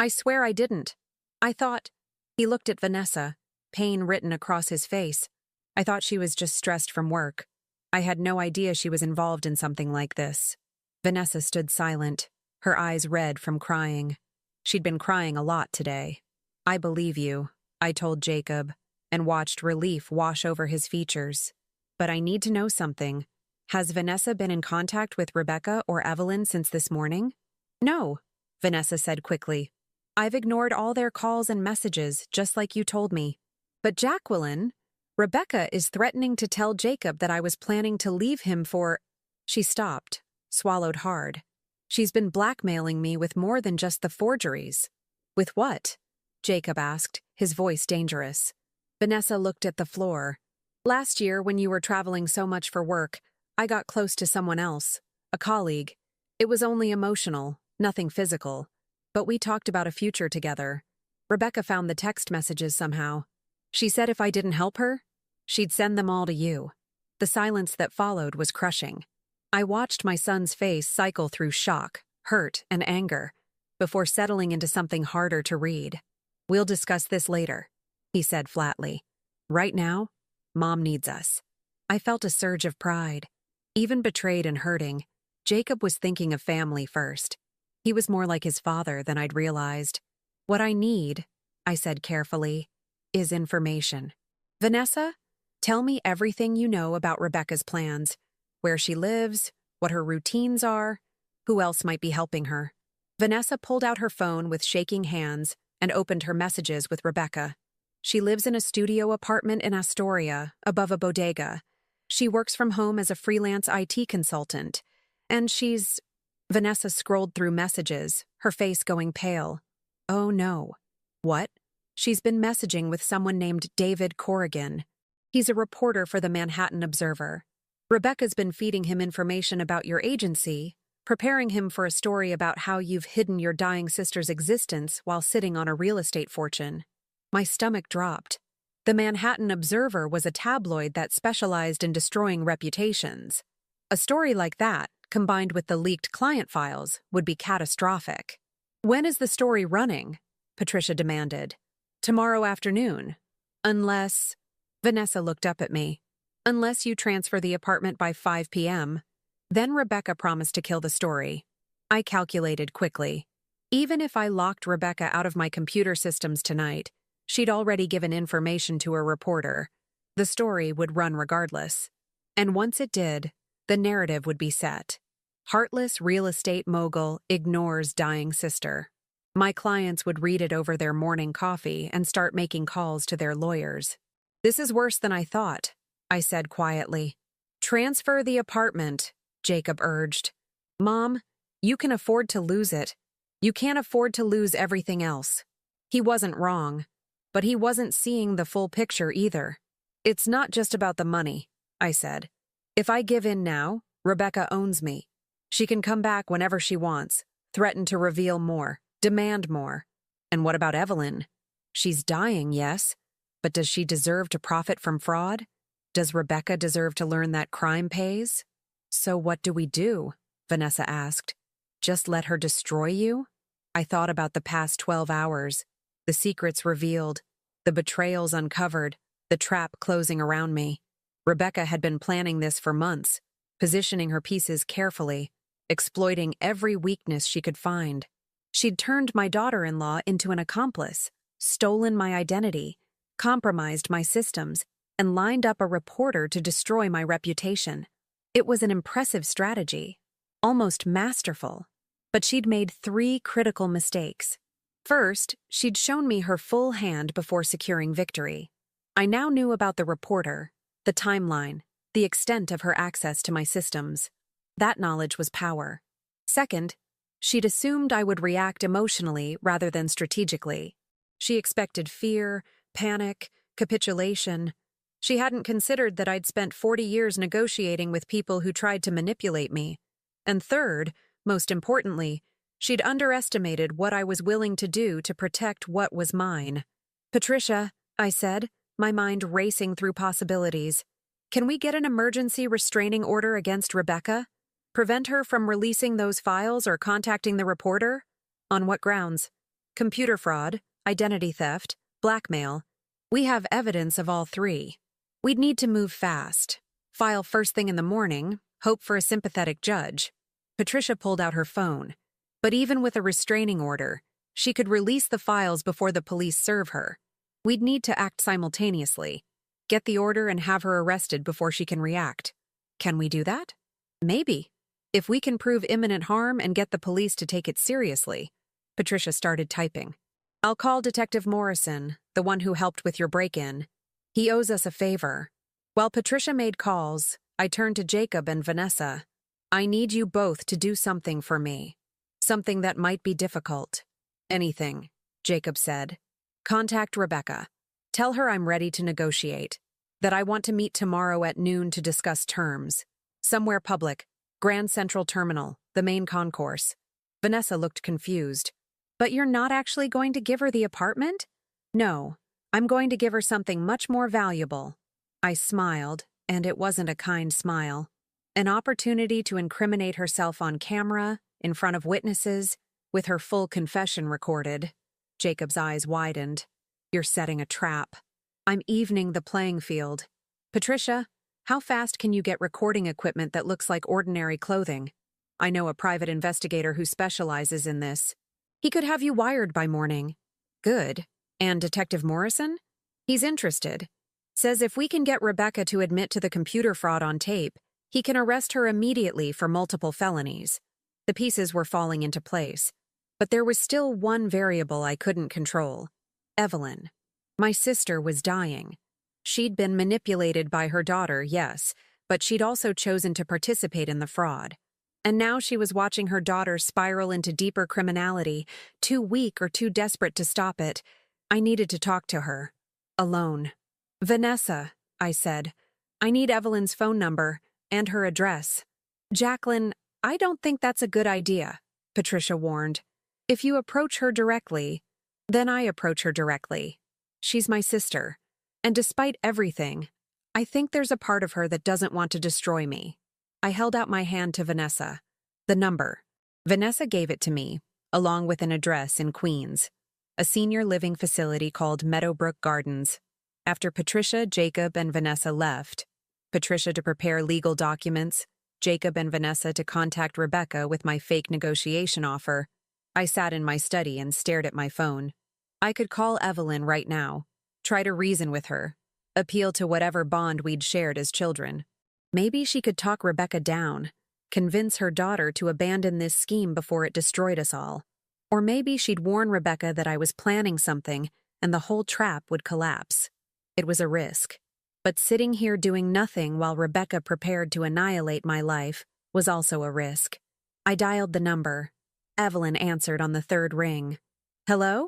"I swear I didn't. I thought..." He looked at Vanessa, pain written across his face. "I thought she was just stressed from work. I had no idea she was involved in something like this." Vanessa stood silent, her eyes red from crying. She'd been crying a lot today. "I believe you," I told Jacob, and watched relief wash over his features. "But I need to know something. Has Vanessa been in contact with Rebecca or Evelyn since this morning?" "No," Vanessa said quickly. "I've ignored all their calls and messages, just like you told me." "But Jacqueline..." Rebecca is threatening to tell Jacob that I was planning to leave him for— She stopped, swallowed hard. She's been blackmailing me with more than just the forgeries. With what? Jacob asked, his voice dangerous. Vanessa looked at the floor. Last year, when you were traveling so much for work, I got close to someone else, a colleague. It was only emotional, nothing physical. But we talked about a future together. Rebecca found the text messages somehow. She said if I didn't help her, she'd send them all to you. The silence that followed was crushing. I watched my son's face cycle through shock, hurt, and anger, before settling into something harder to read. We'll discuss this later, he said flatly. Right now, Mom needs us. I felt a surge of pride. Even betrayed and hurting, Jacob was thinking of family first. He was more like his father than I'd realized. What I need, I said carefully, is information. Vanessa, tell me everything you know about Rebecca's plans. Where she lives, what her routines are, who else might be helping her. Vanessa pulled out her phone with shaking hands and opened her messages with Rebecca. She lives in a studio apartment in Astoria, above a bodega. She works from home as a freelance IT consultant. And she's— Vanessa scrolled through messages, her face going pale. Oh no. What? She's been messaging with someone named David Corrigan. He's a reporter for the Manhattan Observer. Rebecca's been feeding him information about your agency, preparing him for a story about how you've hidden your dying sister's existence while sitting on a real estate fortune. My stomach dropped. The Manhattan Observer was a tabloid that specialized in destroying reputations. A story like that, combined with the leaked client files, would be catastrophic. When is the story running? Patricia demanded. Tomorrow afternoon. Unless— Vanessa looked up at me. Unless you transfer the apartment by 5 p.m. Then Rebecca promised to kill the story. I calculated quickly. Even if I locked Rebecca out of my computer systems tonight, she'd already given information to a reporter. The story would run regardless. And once it did, the narrative would be set. Heartless real estate mogul ignores dying sister. My clients would read it over their morning coffee and start making calls to their lawyers. This is worse than I thought, I said quietly. Transfer the apartment, Jacob urged. Mom, you can afford to lose it. You can't afford to lose everything else. He wasn't wrong, but he wasn't seeing the full picture either. It's not just about the money, I said. If I give in now, Rebecca owns me. She can come back whenever she wants, threaten to reveal more, demand more. And what about Evelyn? She's dying, yes, but does she deserve to profit from fraud? Does Rebecca deserve to learn that crime pays? So what do we do? Vanessa asked. Just let her destroy you? I thought about the past 12 hours, the secrets revealed, the betrayals uncovered, the trap closing around me. Rebecca had been planning this for months, positioning her pieces carefully, exploiting every weakness she could find. She'd turned my daughter-in-law into an accomplice, stolen my identity, compromised my systems, and lined up a reporter to destroy my reputation. It was an impressive strategy, almost masterful, but she'd made 3 critical mistakes. First, she'd shown me her full hand before securing victory. I now knew about the reporter, the timeline, the extent of her access to my systems. That knowledge was power. Second, she'd assumed I would react emotionally rather than strategically. She expected fear, panic, capitulation. She hadn't considered that I'd spent 40 years negotiating with people who tried to manipulate me. And third, most importantly, she'd underestimated what I was willing to do to protect what was mine. Patricia, I said, my mind racing through possibilities. Can we get an emergency restraining order against Rebecca? Prevent her from releasing those files or contacting the reporter? On what grounds? Computer fraud, identity theft, blackmail. We have evidence of all 3. We'd need to move fast. File first thing in the morning, hope for a sympathetic judge. Patricia pulled out her phone. But even with a restraining order, she could release the files before the police serve her. We'd need to act simultaneously. Get the order and have her arrested before she can react. Can we do that? Maybe. If we can prove imminent harm and get the police to take it seriously. Patricia started typing. I'll call Detective Morrison, the one who helped with your break-in. He owes us a favor. While Patricia made calls, I turned to Jacob and Vanessa. I need you both to do something for me. Something that might be difficult. Anything, Jacob said. Contact Rebecca. Tell her I'm ready to negotiate. That I want to meet tomorrow at noon to discuss terms. Somewhere public. Grand Central Terminal, the main concourse. Vanessa looked confused. But you're not actually going to give her the apartment? No, I'm going to give her something much more valuable. I smiled, and it wasn't a kind smile. An opportunity to incriminate herself on camera, in front of witnesses, with her full confession recorded. Jacob's eyes widened. You're setting a trap. I'm evening the playing field. Patricia, how fast can you get recording equipment that looks like ordinary clothing? I know a private investigator who specializes in this. He could have you wired by morning. Good. And Detective Morrison? He's interested. Says if we can get Rebecca to admit to the computer fraud on tape, he can arrest her immediately for multiple felonies. The pieces were falling into place. But there was still one variable I couldn't control. Evelyn. My sister was dying. She'd been manipulated by her daughter, yes, but she'd also chosen to participate in the fraud. And now she was watching her daughter spiral into deeper criminality, too weak or too desperate to stop it. I needed to talk to her. Alone. Vanessa, I said. I need Evelyn's phone number and her address. Jacqueline, I don't think that's a good idea, Patricia warned. If you approach her directly, then I approach her directly. She's my sister. And despite everything, I think there's a part of her that doesn't want to destroy me. I held out my hand to Vanessa. The number. Vanessa gave it to me, along with an address in Queens, a senior living facility called Meadowbrook Gardens. After Patricia, Jacob, and Vanessa left, Patricia to prepare legal documents, Jacob and Vanessa to contact Rebecca with my fake negotiation offer, I sat in my study and stared at my phone. I could call Evelyn right now, try to reason with her, appeal to whatever bond we'd shared as children. Maybe she could talk Rebecca down, convince her daughter to abandon this scheme before it destroyed us all. Or maybe she'd warn Rebecca that I was planning something and the whole trap would collapse. It was a risk. But sitting here doing nothing while Rebecca prepared to annihilate my life was also a risk. I dialed the number. Evelyn answered on the third ring. Hello?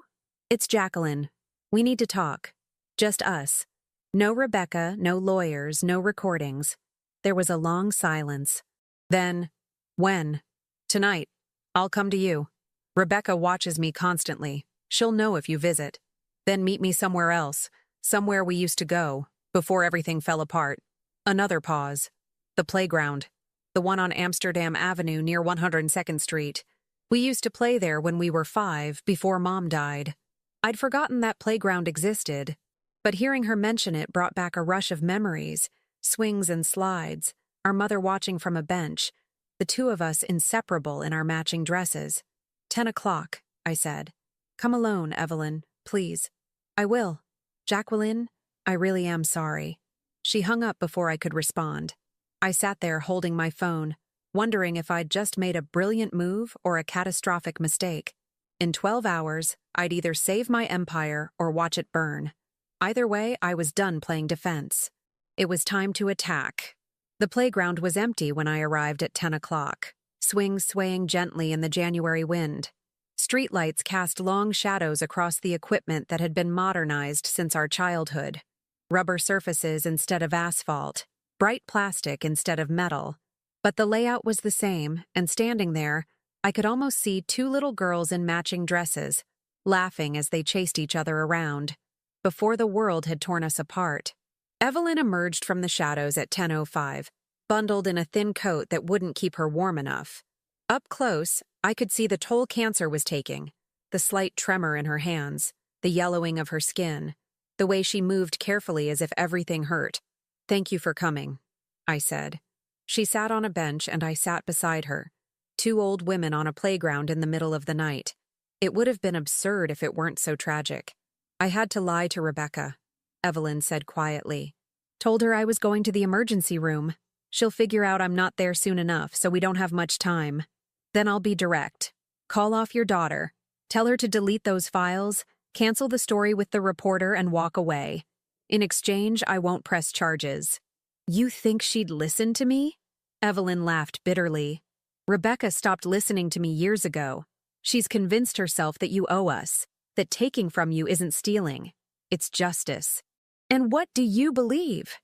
It's Jacqueline. We need to talk. Just us. No Rebecca, no lawyers, no recordings. There was a long silence. Then, when? Tonight. I'll come to you. Rebecca watches me constantly. She'll know if you visit. Then meet me somewhere else, somewhere we used to go, before everything fell apart. Another pause. The playground. The one on Amsterdam Avenue near 102nd Street. We used to play there when we were 5, before Mom died. I'd forgotten that playground existed, but hearing her mention it brought back a rush of memories, swings and slides, our mother watching from a bench, the two of us inseparable in our matching dresses. 10 o'clock, I said. Come alone, Evelyn, please. I will. Jacqueline, I really am sorry. She hung up before I could respond. I sat there holding my phone, wondering if I'd just made a brilliant move or a catastrophic mistake. In 12 hours, I'd either save my empire or watch it burn. Either way, I was done playing defense. It was time to attack. The playground was empty when I arrived at 10 o'clock, swings swaying gently in the January wind. Streetlights cast long shadows across the equipment that had been modernized since our childhood. Rubber surfaces instead of asphalt, bright plastic instead of metal. But the layout was the same, and standing there, I could almost see two little girls in matching dresses, laughing as they chased each other around, before the world had torn us apart. Evelyn emerged from the shadows at 10:05, bundled in a thin coat that wouldn't keep her warm enough. Up close, I could see the toll cancer was taking, the slight tremor in her hands, the yellowing of her skin, the way she moved carefully as if everything hurt. Thank you for coming, I said. She sat on a bench and I sat beside her, two old women on a playground in the middle of the night. It would have been absurd if it weren't so tragic. I had to lie to Rebecca, Evelyn said quietly. Told her I was going to the emergency room. She'll figure out I'm not there soon enough, so we don't have much time. Then I'll be direct. Call off your daughter. Tell her to delete those files, cancel the story with the reporter, and walk away. In exchange, I won't press charges. You think she'd listen to me? Evelyn laughed bitterly. Rebecca stopped listening to me years ago. She's convinced herself that you owe us, that taking from you isn't stealing. It's justice. And what do you believe?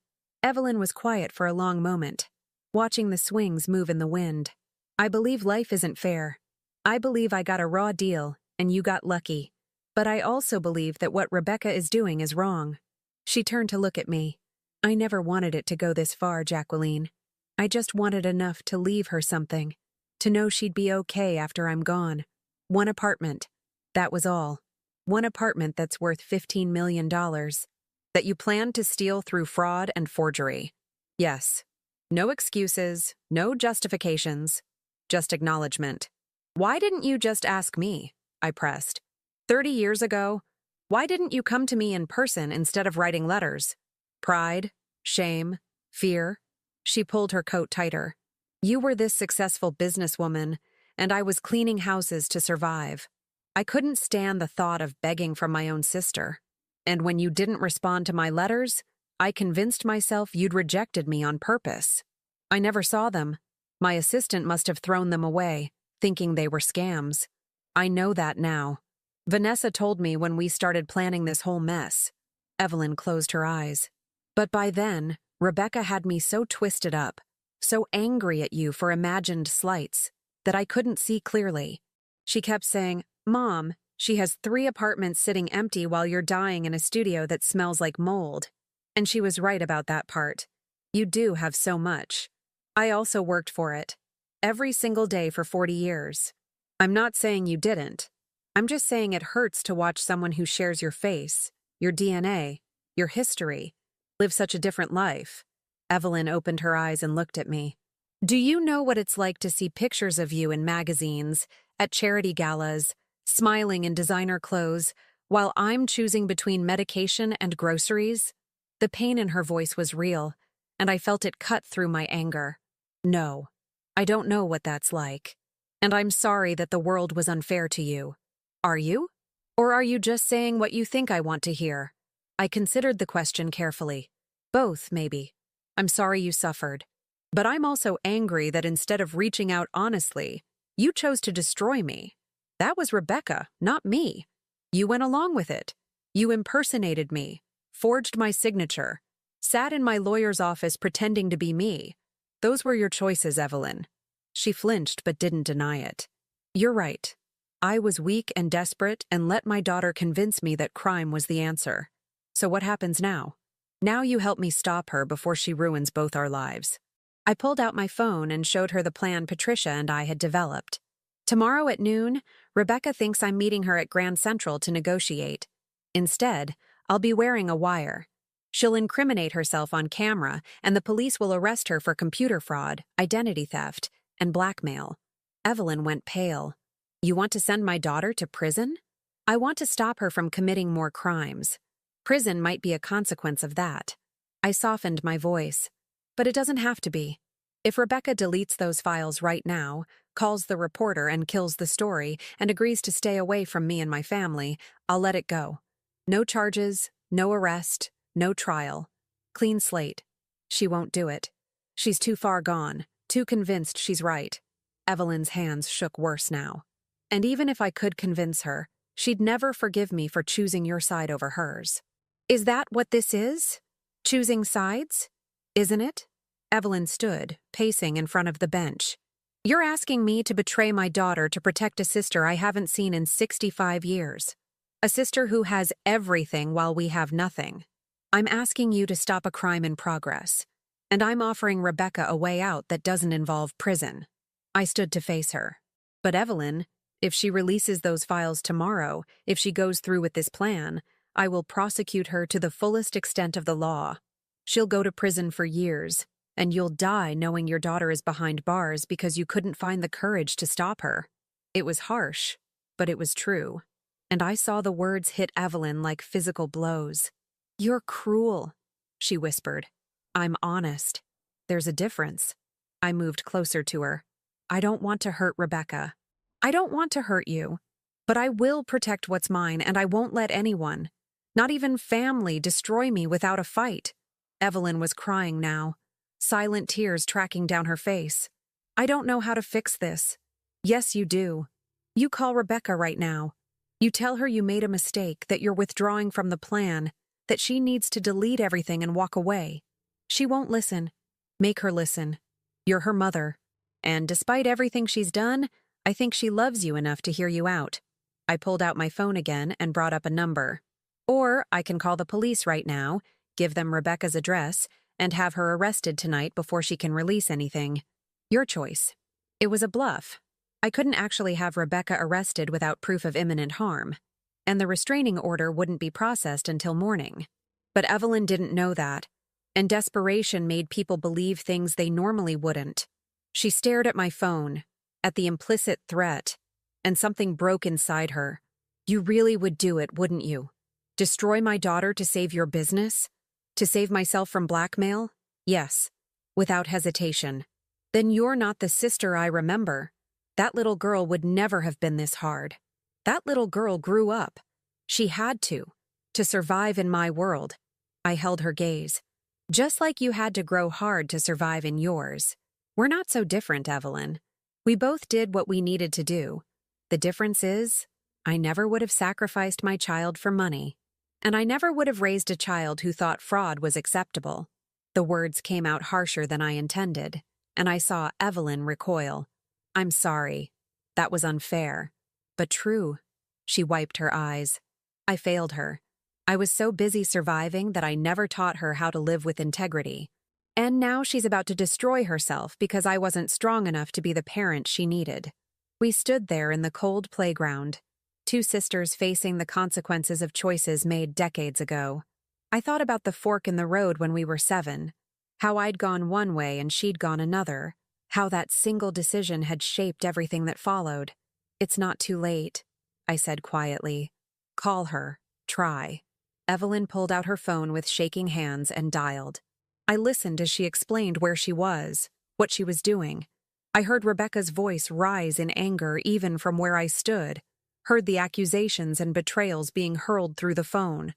Evelyn was quiet for a long moment, watching the swings move in the wind. I believe life isn't fair. I believe I got a raw deal, and you got lucky. But I also believe that what Rebecca is doing is wrong. She turned to look at me. I never wanted it to go this far, Jacqueline. I just wanted enough to leave her something, to know she'd be okay after I'm gone. One apartment. That was all. One apartment that's worth $15 million. That you planned to steal through fraud and forgery. Yes. No excuses, no justifications, just acknowledgement. Why didn't you just ask me? I pressed. 30 years ago, why didn't you come to me in person instead of writing letters? Pride, shame, fear. She pulled her coat tighter. You were this successful businesswoman, and I was cleaning houses to survive. I couldn't stand the thought of begging from my own sister. And when you didn't respond to my letters, I convinced myself you'd rejected me on purpose. I never saw them. My assistant must have thrown them away, thinking they were scams. I know that now. Vanessa told me when we started planning this whole mess. Evelyn closed her eyes. But by then, Rebecca had me so twisted up, so angry at you for imagined slights, that I couldn't see clearly. She kept saying, Mom, she has 3 apartments sitting empty while you're dying in a studio that smells like mold. And she was right about that part. You do have so much. I also worked for it. Every single day for 40 years. I'm not saying you didn't. I'm just saying it hurts to watch someone who shares your face, your DNA, your history, live such a different life. Evelyn opened her eyes and looked at me. Do you know what it's like to see pictures of you in magazines, at charity galas, smiling in designer clothes, while I'm choosing between medication and groceries? The pain in her voice was real, and I felt it cut through my anger. No, I don't know what that's like. And I'm sorry that the world was unfair to you. Are you? Or are you just saying what you think I want to hear? I considered the question carefully. Both, maybe. I'm sorry you suffered. But I'm also angry that instead of reaching out honestly, you chose to destroy me. That was Rebecca, not me. You went along with it. You impersonated me, forged my signature, sat in my lawyer's office pretending to be me. Those were your choices, Evelyn. She flinched but didn't deny it. You're right. I was weak and desperate and let my daughter convince me that crime was the answer. So what happens now? Now you help me stop her before she ruins both our lives. I pulled out my phone and showed her the plan Patricia and I had developed. Tomorrow at noon, Rebecca thinks I'm meeting her at Grand Central to negotiate. Instead, I'll be wearing a wire. She'll incriminate herself on camera, and the police will arrest her for computer fraud, identity theft, and blackmail. Evelyn went pale. You want to send my daughter to prison? I want to stop her from committing more crimes. Prison might be a consequence of that. I softened my voice. But it doesn't have to be. If Rebecca deletes those files right now, calls the reporter and kills the story, and agrees to stay away from me and my family, I'll let it go. No charges, no arrest, no trial. Clean slate. She won't do it. She's too far gone, too convinced she's right. Evelyn's hands shook worse now. And even if I could convince her, she'd never forgive me for choosing your side over hers. Is that what this is? Choosing sides? Isn't it? Evelyn stood, pacing in front of the bench. You're asking me to betray my daughter to protect a sister I haven't seen in 65 years. A sister who has everything while we have nothing. I'm asking you to stop a crime in progress. And I'm offering Rebecca a way out that doesn't involve prison. I stood to face her. But Evelyn, if she releases those files tomorrow, if she goes through with this plan, I will prosecute her to the fullest extent of the law. She'll go to prison for years, and you'll die knowing your daughter is behind bars because you couldn't find the courage to stop her. It was harsh, but it was true. And I saw the words hit Evelyn like physical blows. You're cruel, she whispered. I'm honest. There's a difference. I moved closer to her. I don't want to hurt Rebecca. I don't want to hurt you. But I will protect what's mine, and I won't let anyone, Not even family destroy me without a fight. Evelyn was crying now, silent tears tracking down her face. I don't know how to fix this. Yes, you do. You call Rebecca right now. You tell her you made a mistake, that you're withdrawing from the plan, that she needs to delete everything and walk away. She won't listen. Make her listen. You're her mother. And despite everything she's done, I think she loves you enough to hear you out. I pulled out my phone again and brought up a number. Or I can call the police right now, give them Rebecca's address, and have her arrested tonight before she can release anything. Your choice. It was a bluff. I couldn't actually have Rebecca arrested without proof of imminent harm, and the restraining order wouldn't be processed until morning. But Evelyn didn't know that, and desperation made people believe things they normally wouldn't. She stared at my phone, at the implicit threat, and something broke inside her. You really would do it, wouldn't you? Destroy my daughter to save your business? To save myself from blackmail? Yes, without hesitation. Then you're not the sister I remember. That little girl would never have been this hard. That little girl grew up. She had to survive in my world. I held her gaze. Just like you had to grow hard to survive in yours. We're not so different, Evelyn. We both did what we needed to do. The difference is, I never would have sacrificed my child for money. And I never would have raised a child who thought fraud was acceptable. The words came out harsher than I intended, and I saw Evelyn recoil. I'm sorry. That was unfair. But true. She wiped her eyes. I failed her. I was so busy surviving that I never taught her how to live with integrity. And now she's about to destroy herself because I wasn't strong enough to be the parent she needed. We stood there in the cold playground, two sisters facing the consequences of choices made decades ago. I thought about the fork in the road when we were 7, how I'd gone one way and she'd gone another, how that single decision had shaped everything that followed. It's not too late, I said quietly. Call her. Try. Evelyn pulled out her phone with shaking hands and dialed. I listened as she explained where she was, what she was doing. I heard Rebecca's voice rise in anger even from where I stood, heard the accusations and betrayals being hurled through the phone.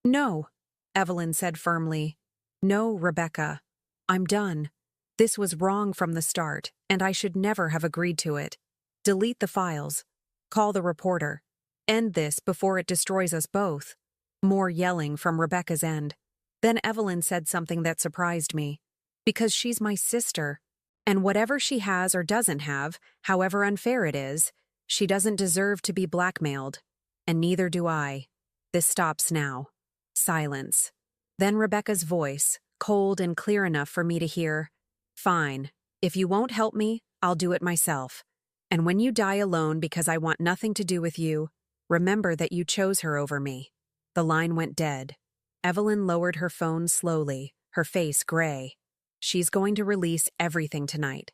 No, Evelyn said firmly. No, Rebecca. I'm done. This was wrong from the start, and I should never have agreed to it. Delete the files. Call the reporter. End this before it destroys us both. More yelling from Rebecca's end. Then Evelyn said something that surprised me. Because she's my sister, and whatever she has or doesn't have, however unfair it is, she doesn't deserve to be blackmailed. And neither do I. This stops now. Silence. Then Rebecca's voice, cold and clear enough for me to hear. Fine. If you won't help me, I'll do it myself. And when you die alone because I want nothing to do with you, remember that you chose her over me. The line went dead. Evelyn lowered her phone slowly, her face gray. She's going to release everything tonight.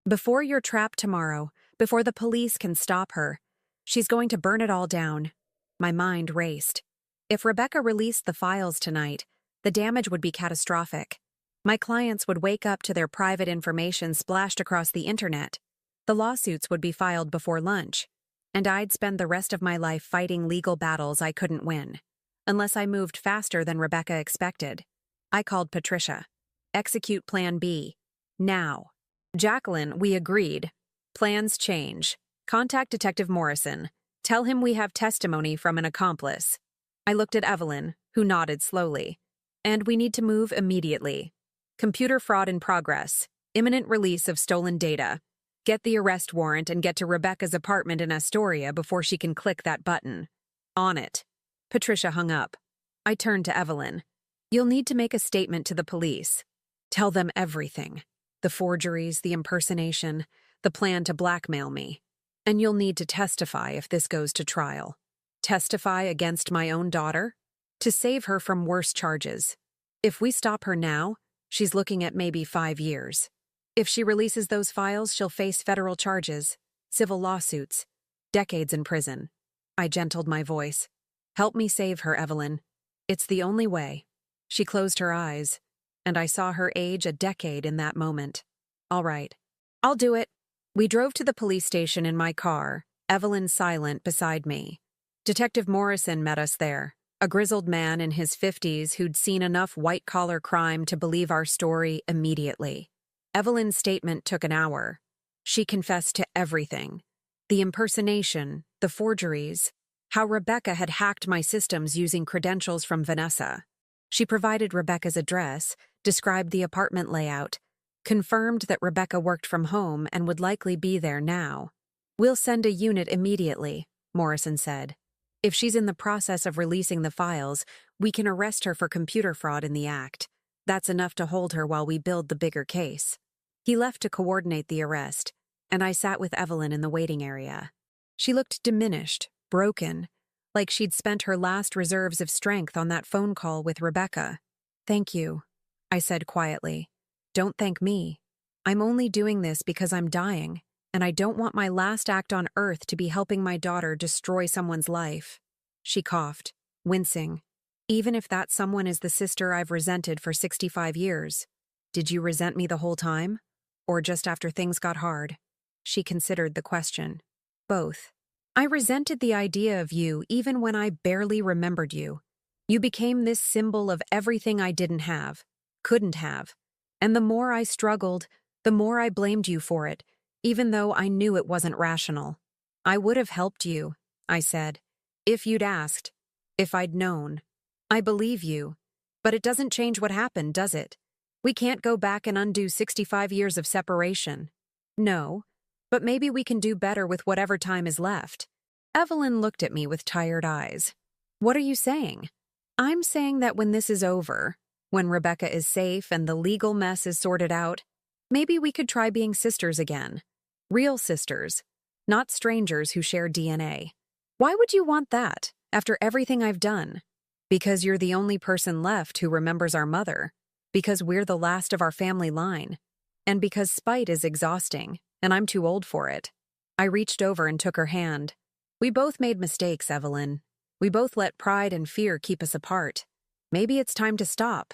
Before you're trapped tomorrow, before the police can stop her, she's going to burn it all down. My mind raced. If Rebecca released the files tonight, the damage would be catastrophic. My clients would wake up to their private information splashed across the internet. The lawsuits would be filed before lunch, and I'd spend the rest of my life fighting legal battles I couldn't win, unless I moved faster than Rebecca expected. I called Patricia. Execute Plan B. Now. Jacqueline, we agreed. Plans change. Contact Detective Morrison. Tell him we have testimony from an accomplice. I looked at Evelyn, who nodded slowly. And we need to move immediately. Computer fraud in progress. Imminent release of stolen data. Get the arrest warrant and get to Rebecca's apartment in Astoria before she can click that button. On it. Patricia hung up. I turned to Evelyn. You'll need to make a statement to the police. Tell them everything. The forgeries, the impersonation, the plan to blackmail me. And you'll need to testify if this goes to trial. Testify against my own daughter? To save her from worse charges. If we stop her now, she's looking at maybe 5 years. If she releases those files, she'll face federal charges, civil lawsuits, decades in prison. I gentled my voice. Help me save her, Evelyn. It's the only way. She closed her eyes, and I saw her age a decade in that moment. All right. I'll do it. We drove to the police station in my car, Evelyn silent beside me. Detective Morrison met us there. a grizzled man in his 50s who'd seen enough white-collar crime to believe our story immediately. Evelyn's statement took an hour. She confessed to everything. The impersonation, the forgeries, how Rebecca had hacked my systems using credentials from Vanessa. She provided Rebecca's address, described the apartment layout, confirmed that Rebecca worked from home and would likely be there now. "We'll send a unit immediately," Morrison said. "If she's in the process of releasing the files, we can arrest her for computer fraud in the act. That's enough to hold her while we build the bigger case." He left to coordinate the arrest, and I sat with Evelyn in the waiting area. She looked diminished, broken, like she'd spent her last reserves of strength on that phone call with Rebecca. "Thank you," I said quietly. "Don't thank me. I'm only doing this because I'm dying, and I don't want my last act on earth to be helping my daughter destroy someone's life." She coughed, wincing. "Even if that someone is the sister I've resented for 65 years. Did you resent me the whole time? Or just after things got hard?" She considered the question. "Both. I resented the idea of you even when I barely remembered you. You became this symbol of everything I didn't have, couldn't have. And the more I struggled, the more I blamed you for it, even though I knew it wasn't rational. I would have helped you," I said, "if you'd asked, if I'd known. I believe you, but it doesn't change what happened, does it? We can't go back and undo 65 years of separation." "No, but maybe we can do better with whatever time is left." Evelyn looked at me with tired eyes. "What are you saying?" "I'm saying that when this is over, when Rebecca is safe and the legal mess is sorted out, maybe we could try being sisters again. Real sisters, not strangers who share DNA. Why would you want that, after everything I've done? Because you're the only person left who remembers our mother, because we're the last of our family line, and because spite is exhausting, and I'm too old for it." I reached over and took her hand. "We both made mistakes, Evelyn. We both let pride and fear keep us apart. Maybe it's time to stop."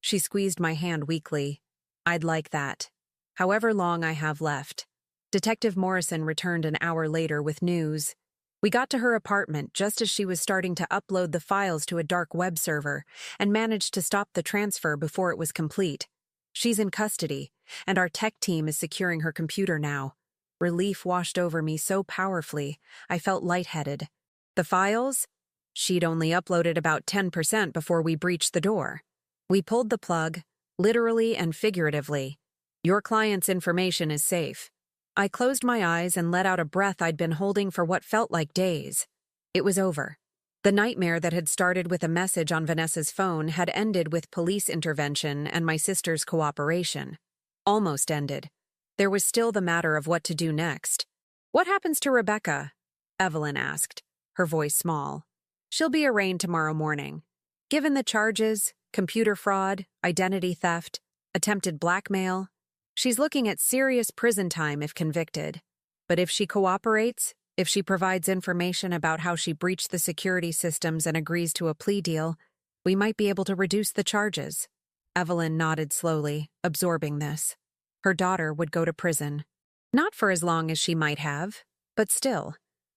She squeezed my hand weakly. "I'd like that. However long I have left." Detective Morrison returned an hour later with news. We got to her apartment just as she was starting to upload the files to a dark web server and managed to stop the transfer before it was complete. She's in custody, and our tech team is securing her computer now. Relief washed over me so powerfully, I felt lightheaded. The files? She'd only uploaded about 10% before we breached the door. We pulled the plug, literally and figuratively. Your client's information is safe. I closed my eyes and let out a breath I'd been holding for what felt like days. It was over. The nightmare that had started with a message on Vanessa's phone had ended with police intervention and my sister's cooperation. Almost ended. There was still the matter of what to do next. "What happens to Rebecca?" Evelyn asked, her voice small. "She'll be arraigned tomorrow morning. Given the charges, computer fraud, identity theft, attempted blackmail, she's looking at serious prison time if convicted. But if she cooperates, if she provides information about how she breached the security systems and agrees to a plea deal, we might be able to reduce the charges." Evelyn nodded slowly, absorbing this. Her daughter would go to prison. Not for as long as she might have, but still.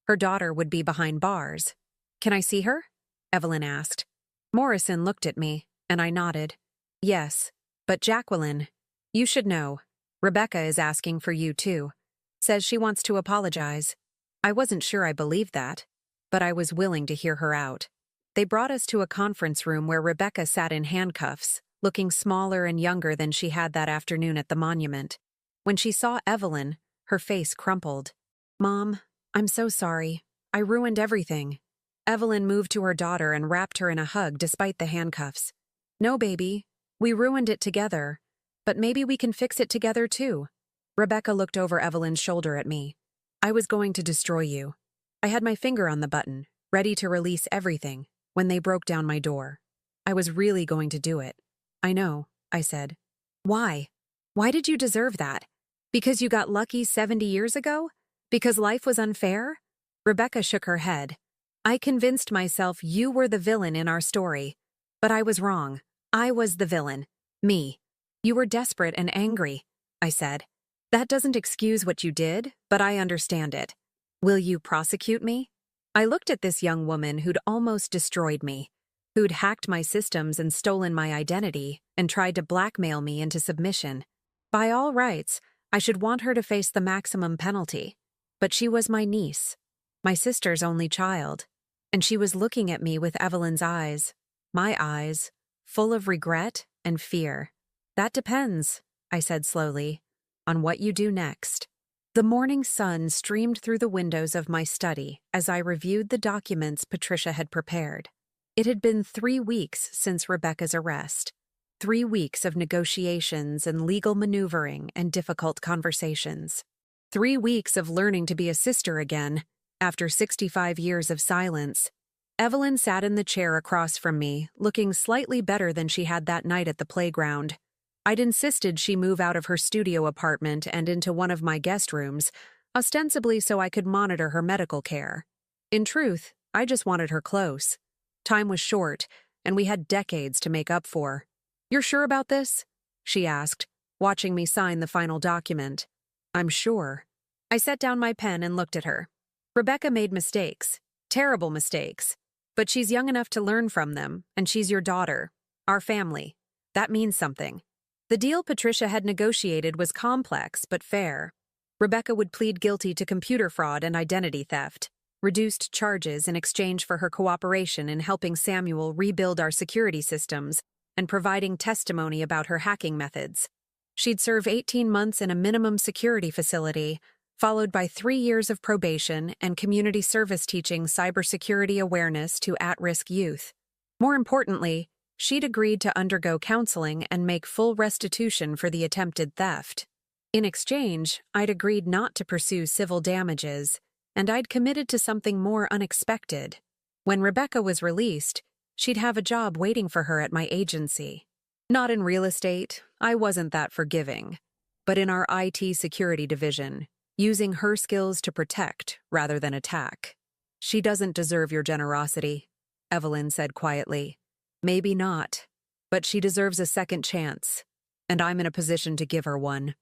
Her daughter would be behind bars. "Can I see her?" Evelyn asked. Morrison looked at me, and I nodded. "Yes, but Jacqueline, you should know. Rebecca is asking for you too. Says she wants to apologize." I wasn't sure I believed that, but I was willing to hear her out. They brought us to a conference room where Rebecca sat in handcuffs, looking smaller and younger than she had that afternoon at the monument. When she saw Evelyn, her face crumpled. "Mom, I'm so sorry. I ruined everything." Evelyn moved to her daughter and wrapped her in a hug despite the handcuffs. "No, baby. We ruined it together. But maybe we can fix it together too." Rebecca looked over Evelyn's shoulder at me. "I was going to destroy you. I had my finger on the button, ready to release everything, when they broke down my door. I was really going to do it." "I know," I said. "Why? Why did you deserve that? Because you got lucky 70 years ago? Because life was unfair?" Rebecca shook her head. "I convinced myself you were the villain in our story. But I was wrong. I was the villain. Me. You were desperate and angry," I said. "That doesn't excuse what you did, but I understand it. Will you prosecute me?" I looked at this young woman who'd almost destroyed me. who'd hacked my systems and stolen my identity and tried to blackmail me into submission. By all rights, I should want her to face the maximum penalty. But she was my niece, my sister's only child, and she was looking at me with Evelyn's eyes, my eyes, full of regret and fear. That depends, I said slowly, on what you do next. The morning sun streamed through the windows of my study as I reviewed the documents Patricia had prepared. It had been 3 weeks since Rebecca's arrest. 3 weeks of negotiations and legal maneuvering and difficult conversations. 3 weeks of learning to be a sister again, after 65 years of silence. Evelyn sat in the chair across from me, looking slightly better than she had that night at the playground. I'd insisted she move out of her studio apartment and into one of my guest rooms, ostensibly so I could monitor her medical care. In truth, I just wanted her close. Time was short, and we had decades to make up for. "You're sure about this?" she asked, watching me sign the final document. "I'm sure." I set down my pen and looked at her. Rebecca made mistakes, terrible mistakes, but she's young enough to learn from them, and she's your daughter, our family. That means something. The deal Patricia had negotiated was complex but fair. Rebecca would plead guilty to computer fraud and identity theft, reduced charges in exchange for her cooperation in helping Samuel rebuild our security systems and providing testimony about her hacking methods. She'd serve 18 months in a minimum security facility, followed by 3 years of probation and community service teaching cybersecurity awareness to at-risk youth. More importantly, she'd agreed to undergo counseling and make full restitution for the attempted theft. In exchange, I'd agreed not to pursue civil damages, and I'd committed to something more unexpected. When Rebecca was released, she'd have a job waiting for her at my agency. Not in real estate, I wasn't that forgiving, but in our IT security division, using her skills to protect rather than attack. "She doesn't deserve your generosity," Evelyn said quietly. "Maybe not, but she deserves a second chance, and I'm in a position to give her one."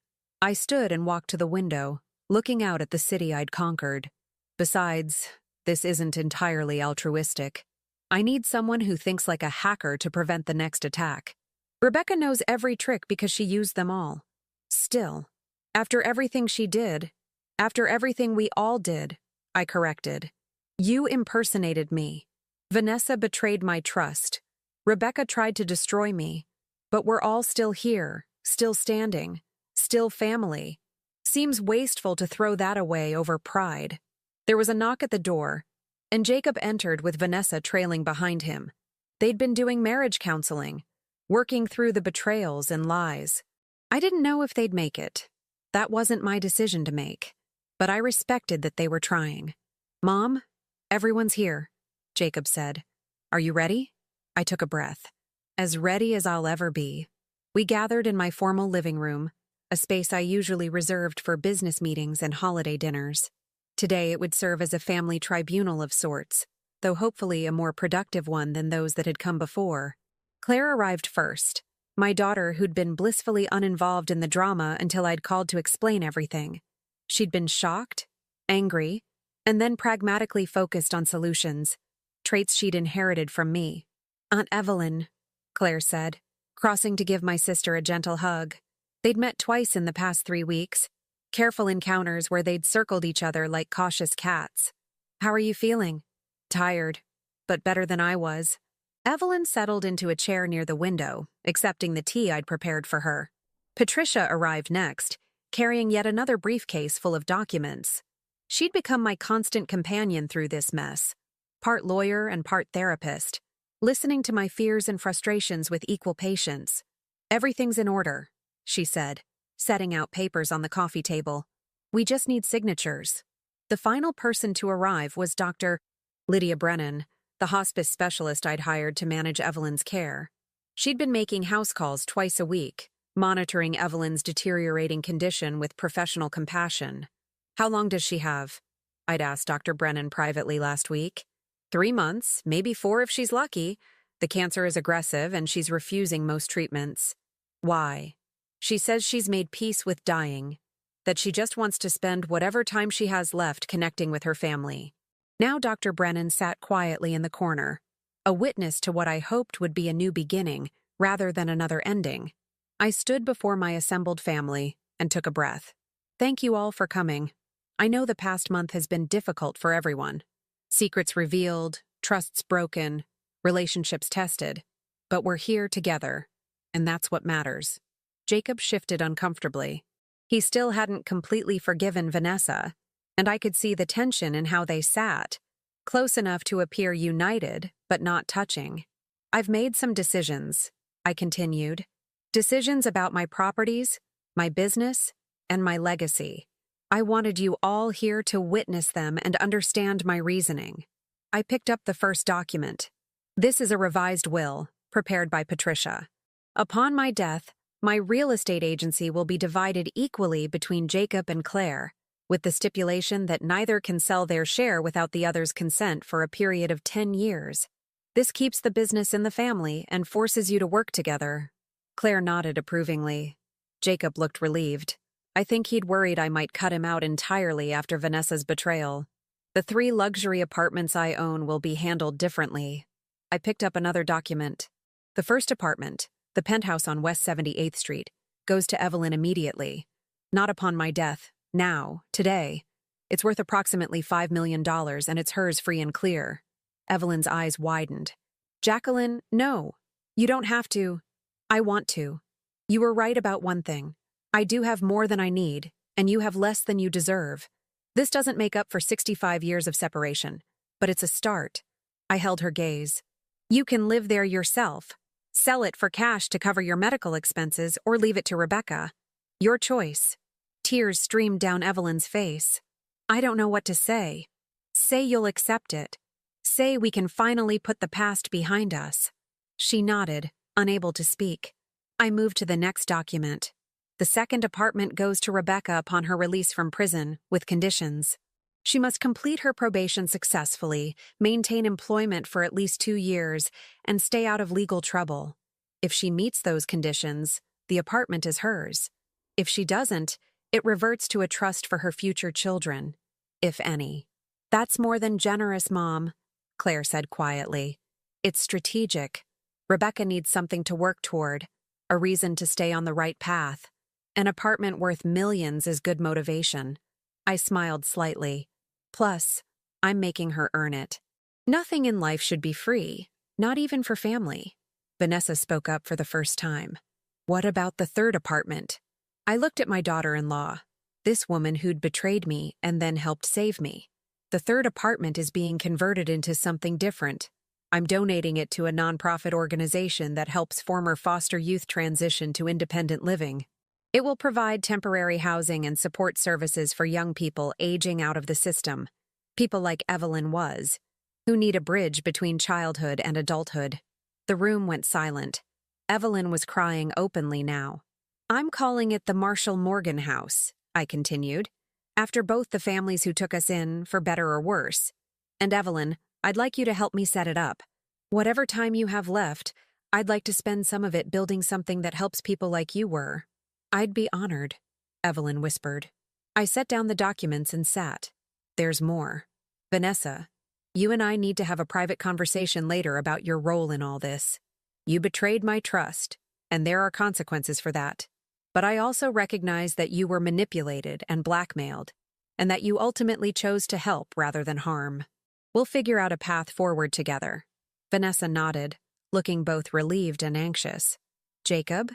I stood and walked to the window, looking out at the city I'd conquered. Besides, this isn't entirely altruistic. I need someone who thinks like a hacker to prevent the next attack. Rebecca knows every trick because she used them all. Still, after everything she did, after everything we all did, I corrected. You impersonated me. Vanessa betrayed my trust. Rebecca tried to destroy me. But we're all still here, still standing, still family. Seems wasteful to throw that away over pride. There was a knock at the door, and Jacob entered with Vanessa trailing behind him. They'd been doing marriage counseling, working through the betrayals and lies. I didn't know if they'd make it. That wasn't my decision to make, but I respected that they were trying. "Mom, everyone's here," Jacob said. "Are you ready?" I took a breath. As ready as I'll ever be. We gathered in my formal living room, a space I usually reserved for business meetings and holiday dinners. Today it would serve as a family tribunal of sorts, though hopefully a more productive one than those that had come before. Claire arrived first, my daughter who'd been blissfully uninvolved in the drama until I'd called to explain everything. She'd been shocked, angry, and then pragmatically focused on solutions, traits she'd inherited from me. "Aunt Evelyn," Claire said, crossing to give my sister a gentle hug. They'd met twice in the past 3 weeks, careful encounters where they'd circled each other like cautious cats. "How are you feeling?" "Tired, but better than I was." Evelyn settled into a chair near the window, accepting the tea I'd prepared for her. Patricia arrived next, carrying yet another briefcase full of documents. She'd become my constant companion through this mess, part lawyer and part therapist, listening to my fears and frustrations with equal patience. "Everything's in order," she said, setting out papers on the coffee table. "We just need signatures." The final person to arrive was Dr. Lydia Brennan, the hospice specialist I'd hired to manage Evelyn's care. She'd been making house calls twice a week, monitoring Evelyn's deteriorating condition with professional compassion. "How long does she have?" I'd asked Dr. Brennan privately last week. 3 months, maybe 4 if she's lucky. The cancer is aggressive and she's refusing most treatments. "Why?" "She says she's made peace with dying, that she just wants to spend whatever time she has left connecting with her family." Now Dr. Brennan sat quietly in the corner, a witness to what I hoped would be a new beginning rather than another ending. I stood before my assembled family and took a breath. Thank you all for coming. I know the past month has been difficult for everyone. Secrets revealed, trusts broken, relationships tested. But we're here together, and that's what matters. Jacob shifted uncomfortably. He still hadn't completely forgiven Vanessa, and I could see the tension in how they sat, close enough to appear united, but not touching. I've made some decisions, I continued. Decisions about my properties, my business, and my legacy. I wanted you all here to witness them and understand my reasoning. I picked up the first document. This is a revised will, prepared by Patricia. Upon my death, my real estate agency will be divided equally between Jacob and Claire, with the stipulation that neither can sell their share without the other's consent for a period of 10 years. This keeps the business in the family and forces you to work together. Claire nodded approvingly. Jacob looked relieved. I think he'd worried I might cut him out entirely after Vanessa's betrayal. The 3 luxury apartments I own will be handled differently. I picked up another document. The first apartment, the penthouse on West 78th Street, goes to Evelyn immediately. Not upon my death, now, today. It's worth approximately $5 million and it's hers free and clear. Evelyn's eyes widened. Jacqueline, no. You don't have to. I want to. You were right about one thing. I do have more than I need, and you have less than you deserve. This doesn't make up for 65 years of separation, but it's a start. I held her gaze. You can live there yourself. Sell it for cash to cover your medical expenses or leave it to Rebecca. Your choice. Tears streamed down Evelyn's face. I don't know what to say. Say you'll accept it. Say we can finally put the past behind us. She nodded, unable to speak. I moved to the next document. The second apartment goes to Rebecca upon her release from prison, with conditions. She must complete her probation successfully, maintain employment for at least 2 years, and stay out of legal trouble. If she meets those conditions, the apartment is hers. If she doesn't, it reverts to a trust for her future children, if any. That's more than generous, Mom, Claire said quietly. It's strategic. Rebecca needs something to work toward, a reason to stay on the right path. An apartment worth millions is good motivation. I smiled slightly. Plus, I'm making her earn it. Nothing in life should be free, not even for family. Vanessa spoke up for the first time. What about the third apartment? I looked at my daughter-in-law, this woman who'd betrayed me and then helped save me. The third apartment is being converted into something different. I'm donating it to a nonprofit organization that helps former foster youth transition to independent living. It will provide temporary housing and support services for young people aging out of the system, people like Evelyn was, who need a bridge between childhood and adulthood. The room went silent. Evelyn was crying openly now. I'm calling it the Marshall Morgan House, I continued, after both the families who took us in, for better or worse. And Evelyn, I'd like you to help me set it up. Whatever time you have left, I'd like to spend some of it building something that helps people like you were. I'd be honored, Evelyn whispered. I set down the documents and sat. There's more. Vanessa, you and I need to have a private conversation later about your role in all this. You betrayed my trust, and there are consequences for that. But I also recognize that you were manipulated and blackmailed, and that you ultimately chose to help rather than harm. We'll figure out a path forward together. Vanessa nodded, looking both relieved and anxious. Jacob?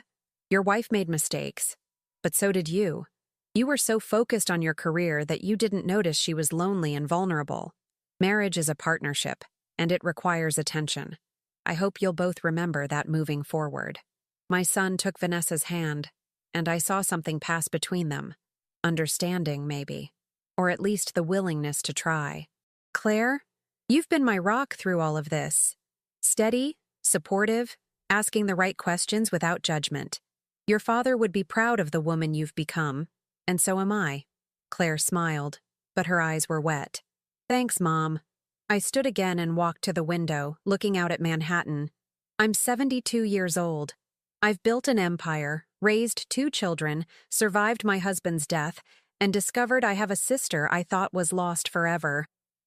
Your wife made mistakes, but so did you. You were so focused on your career that you didn't notice she was lonely and vulnerable. Marriage is a partnership, and it requires attention. I hope you'll both remember that moving forward. My son took Vanessa's hand, and I saw something pass between them. Understanding, maybe. Or at least the willingness to try. Claire, you've been my rock through all of this. Steady, supportive, asking the right questions without judgment. Your father would be proud of the woman you've become, and so am I. Claire smiled, but her eyes were wet. Thanks, Mom. I stood again and walked to the window, looking out at Manhattan. I'm 72 years old. I've built an empire, raised 2 children, survived my husband's death, and discovered I have a sister I thought was lost forever.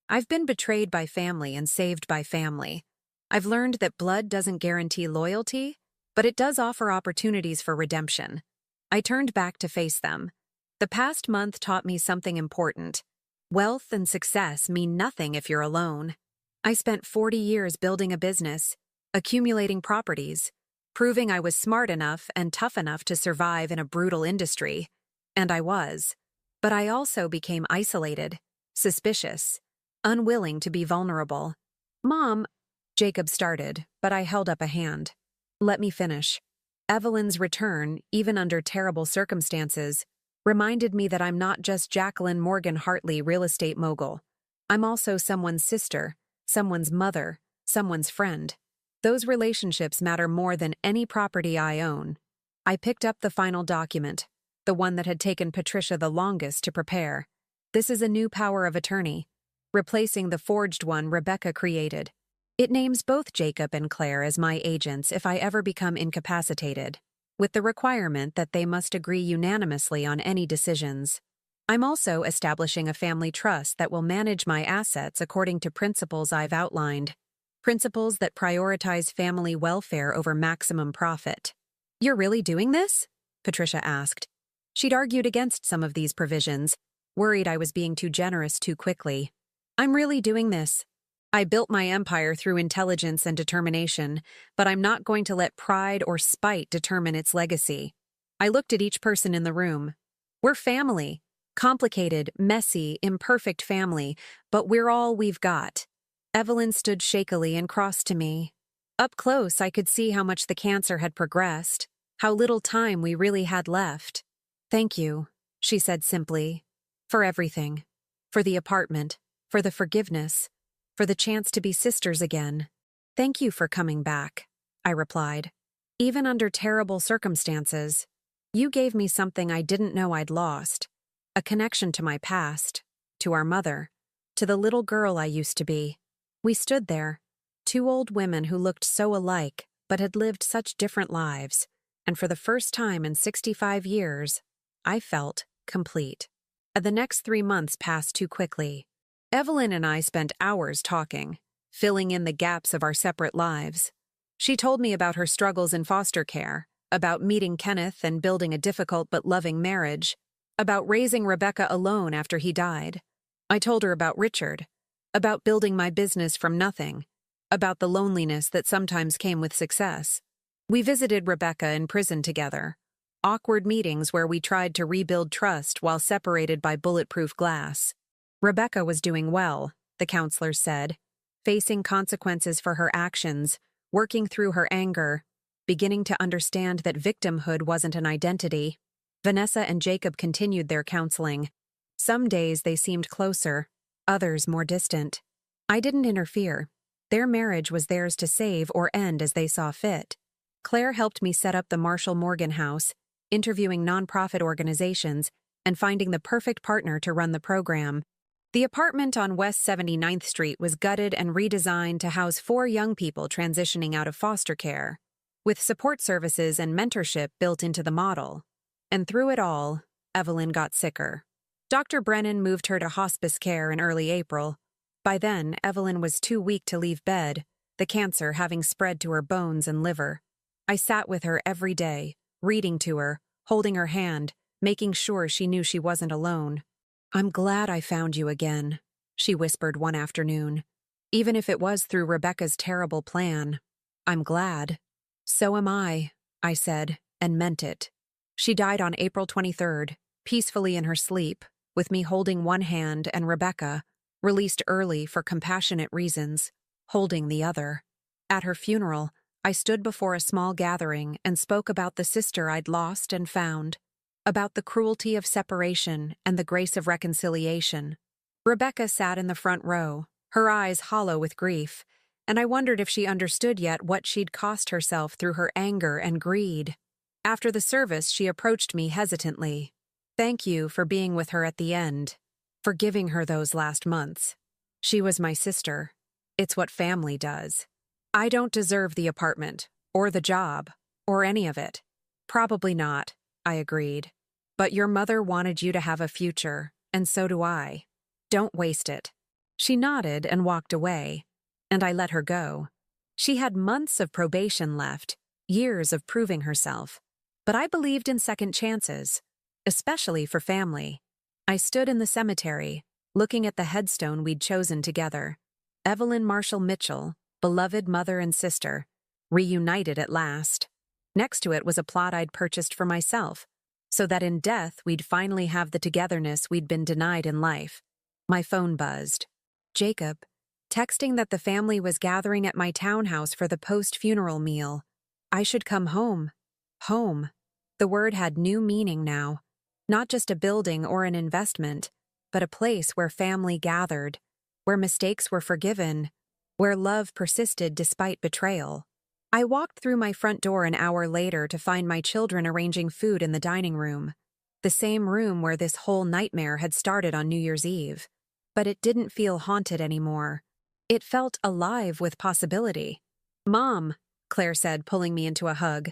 I've been betrayed by family and saved by family. I've learned that blood doesn't guarantee loyalty, but it does offer opportunities for redemption. I turned back to face them. The past month taught me something important. Wealth and success mean nothing if you're alone. I spent 40 years building a business, accumulating properties, proving I was smart enough and tough enough to survive in a brutal industry. And I was. But I also became isolated, suspicious, unwilling to be vulnerable. "Mom," Jacob started, but I held up a hand. "Let me finish." Evelyn's return, even under terrible circumstances, reminded me that I'm not just Jacqueline Morgan Hartley, real estate mogul. I'm also someone's sister, someone's mother, someone's friend. Those relationships matter more than any property I own. I picked up the final document, the one that had taken Patricia the longest to prepare. This is a new power of attorney, replacing the forged one Rebecca created. It names both Jacob and Claire as my agents if I ever become incapacitated, with the requirement that they must agree unanimously on any decisions. I'm also establishing a family trust that will manage my assets according to principles I've outlined. Principles that prioritize family welfare over maximum profit. "You're really doing this?" Patricia asked. She'd argued against some of these provisions, worried I was being too generous too quickly. "I'm really doing this. I built my empire through intelligence and determination, but I'm not going to let pride or spite determine its legacy." I looked at each person in the room. We're family. Complicated, messy, imperfect family, but we're all we've got. Evelyn stood shakily and crossed to me. Up close, I could see how much the cancer had progressed, how little time we really had left. "Thank you," she said simply, "for everything. For the apartment, for the forgiveness, for the chance to be sisters again." "Thank you for coming back," I replied. "Even under terrible circumstances, you gave me something I didn't know I'd lost. A connection to my past, to our mother, to the little girl I used to be." We stood there, two old women who looked so alike but had lived such different lives, and for the first time in 65 years, I felt complete. The next 3 months passed too quickly. Evelyn and I spent hours talking, filling in the gaps of our separate lives. She told me about her struggles in foster care, about meeting Kenneth and building a difficult but loving marriage, about raising Rebecca alone after he died. I told her about Richard, about building my business from nothing, about the loneliness that sometimes came with success. We visited Rebecca in prison together, awkward meetings where we tried to rebuild trust while separated by bulletproof glass. Rebecca was doing well, the counselors said, facing consequences for her actions, working through her anger, beginning to understand that victimhood wasn't an identity. Vanessa and Jacob continued their counseling. Some days they seemed closer, others more distant. I didn't interfere. Their marriage was theirs to save or end as they saw fit. Claire helped me set up the Marshall Morgan House, interviewing nonprofit organizations, and finding the perfect partner to run the program. The apartment on West 79th Street was gutted and redesigned to house 4 young people transitioning out of foster care, with support services and mentorship built into the model. And through it all, Evelyn got sicker. Dr. Brennan moved her to hospice care in early April. By then, Evelyn was too weak to leave bed, the cancer having spread to her bones and liver. I sat with her every day, reading to her, holding her hand, making sure she knew she wasn't alone. "I'm glad I found you again," she whispered one afternoon. "Even if it was through Rebecca's terrible plan. I'm glad." "So am I," said, and meant it. She died on April 23rd, peacefully in her sleep, with me holding one hand and Rebecca, released early for compassionate reasons, holding the other. At her funeral, I stood before a small gathering and spoke about the sister I'd lost and found, about the cruelty of separation and the grace of reconciliation. Rebecca sat in the front row, her eyes hollow with grief, and I wondered if she understood yet what she'd cost herself through her anger and greed. After the service, she approached me hesitantly. "Thank you for being with her at the end, for giving her those last months. She was my sister. It's what family does. I don't deserve the apartment, or the job, or any of it." "Probably not," I agreed. "But your mother wanted you to have a future, and so do I. Don't waste it." She nodded and walked away, and I let her go. She had months of probation left, years of proving herself. But I believed in second chances, especially for family. I stood in the cemetery, looking at the headstone we'd chosen together. Evelyn Marshall Mitchell, beloved mother and sister, reunited at last. Next to it was a plot I'd purchased for myself, so that in death we'd finally have the togetherness we'd been denied in life. My phone buzzed. Jacob, texting that the family was gathering at my townhouse for the post-funeral meal. I should come home. Home. The word had new meaning now. Not just a building or an investment, but a place where family gathered, where mistakes were forgiven, where love persisted despite betrayal. I walked through my front door an hour later to find my children arranging food in the dining room, the same room where this whole nightmare had started on New Year's Eve. But it didn't feel haunted anymore. It felt alive with possibility. "Mom," Claire said, pulling me into a hug.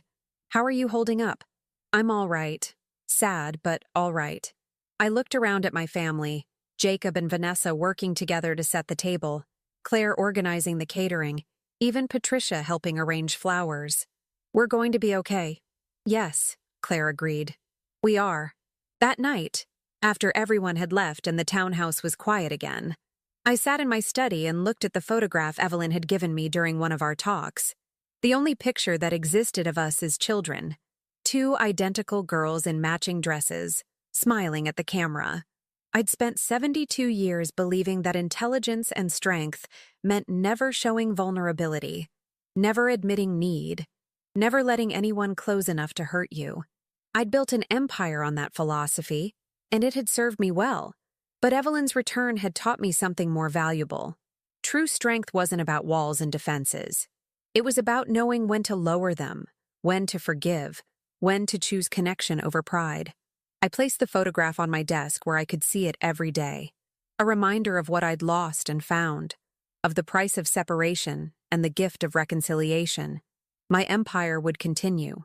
"How are you holding up?" "I'm all right. Sad, but all right." I looked around at my family, Jacob and Vanessa working together to set the table, Claire organizing the catering, even Patricia helping arrange flowers. "We're going to be okay." "Yes," Claire agreed. "We are." That night, after everyone had left and the townhouse was quiet again, I sat in my study and looked at the photograph Evelyn had given me during one of our talks. The only picture that existed of us as children. Two identical girls in matching dresses, smiling at the camera. I'd spent 72 years believing that intelligence and strength meant never showing vulnerability, never admitting need, never letting anyone close enough to hurt you. I'd built an empire on that philosophy, and it had served me well. But Evelyn's return had taught me something more valuable. True strength wasn't about walls and defenses. It was about knowing when to lower them, when to forgive, when to choose connection over pride. I placed the photograph on my desk where I could see it every day. A reminder of what I'd lost and found, of the price of separation and the gift of reconciliation. My empire would continue.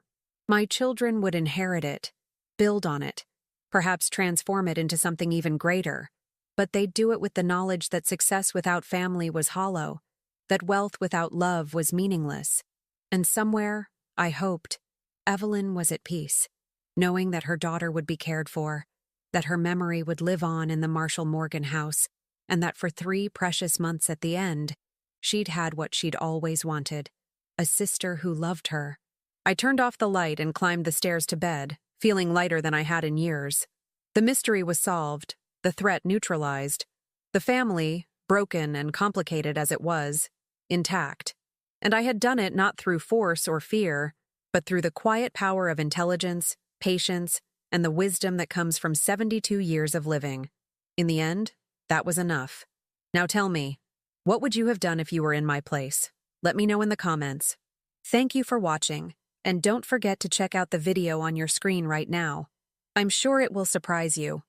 My children would inherit it, build on it, perhaps transform it into something even greater. But they'd do it with the knowledge that success without family was hollow, that wealth without love was meaningless. And somewhere, I hoped, Evelyn was at peace, knowing that her daughter would be cared for, that her memory would live on in the Marshall Morgan house, and that for 3 precious months at the end, she'd had what she'd always wanted, a sister who loved her. I turned off the light and climbed the stairs to bed, feeling lighter than I had in years. The mystery was solved, the threat neutralized, the family, broken and complicated as it was, intact. And I had done it not through force or fear, but through the quiet power of intelligence, patience, and the wisdom that comes from 72 years of living. In the end, that was enough. Now tell me, what would you have done if you were in my place? Let me know in the comments. Thank you for watching, and don't forget to check out the video on your screen right now. I'm sure it will surprise you.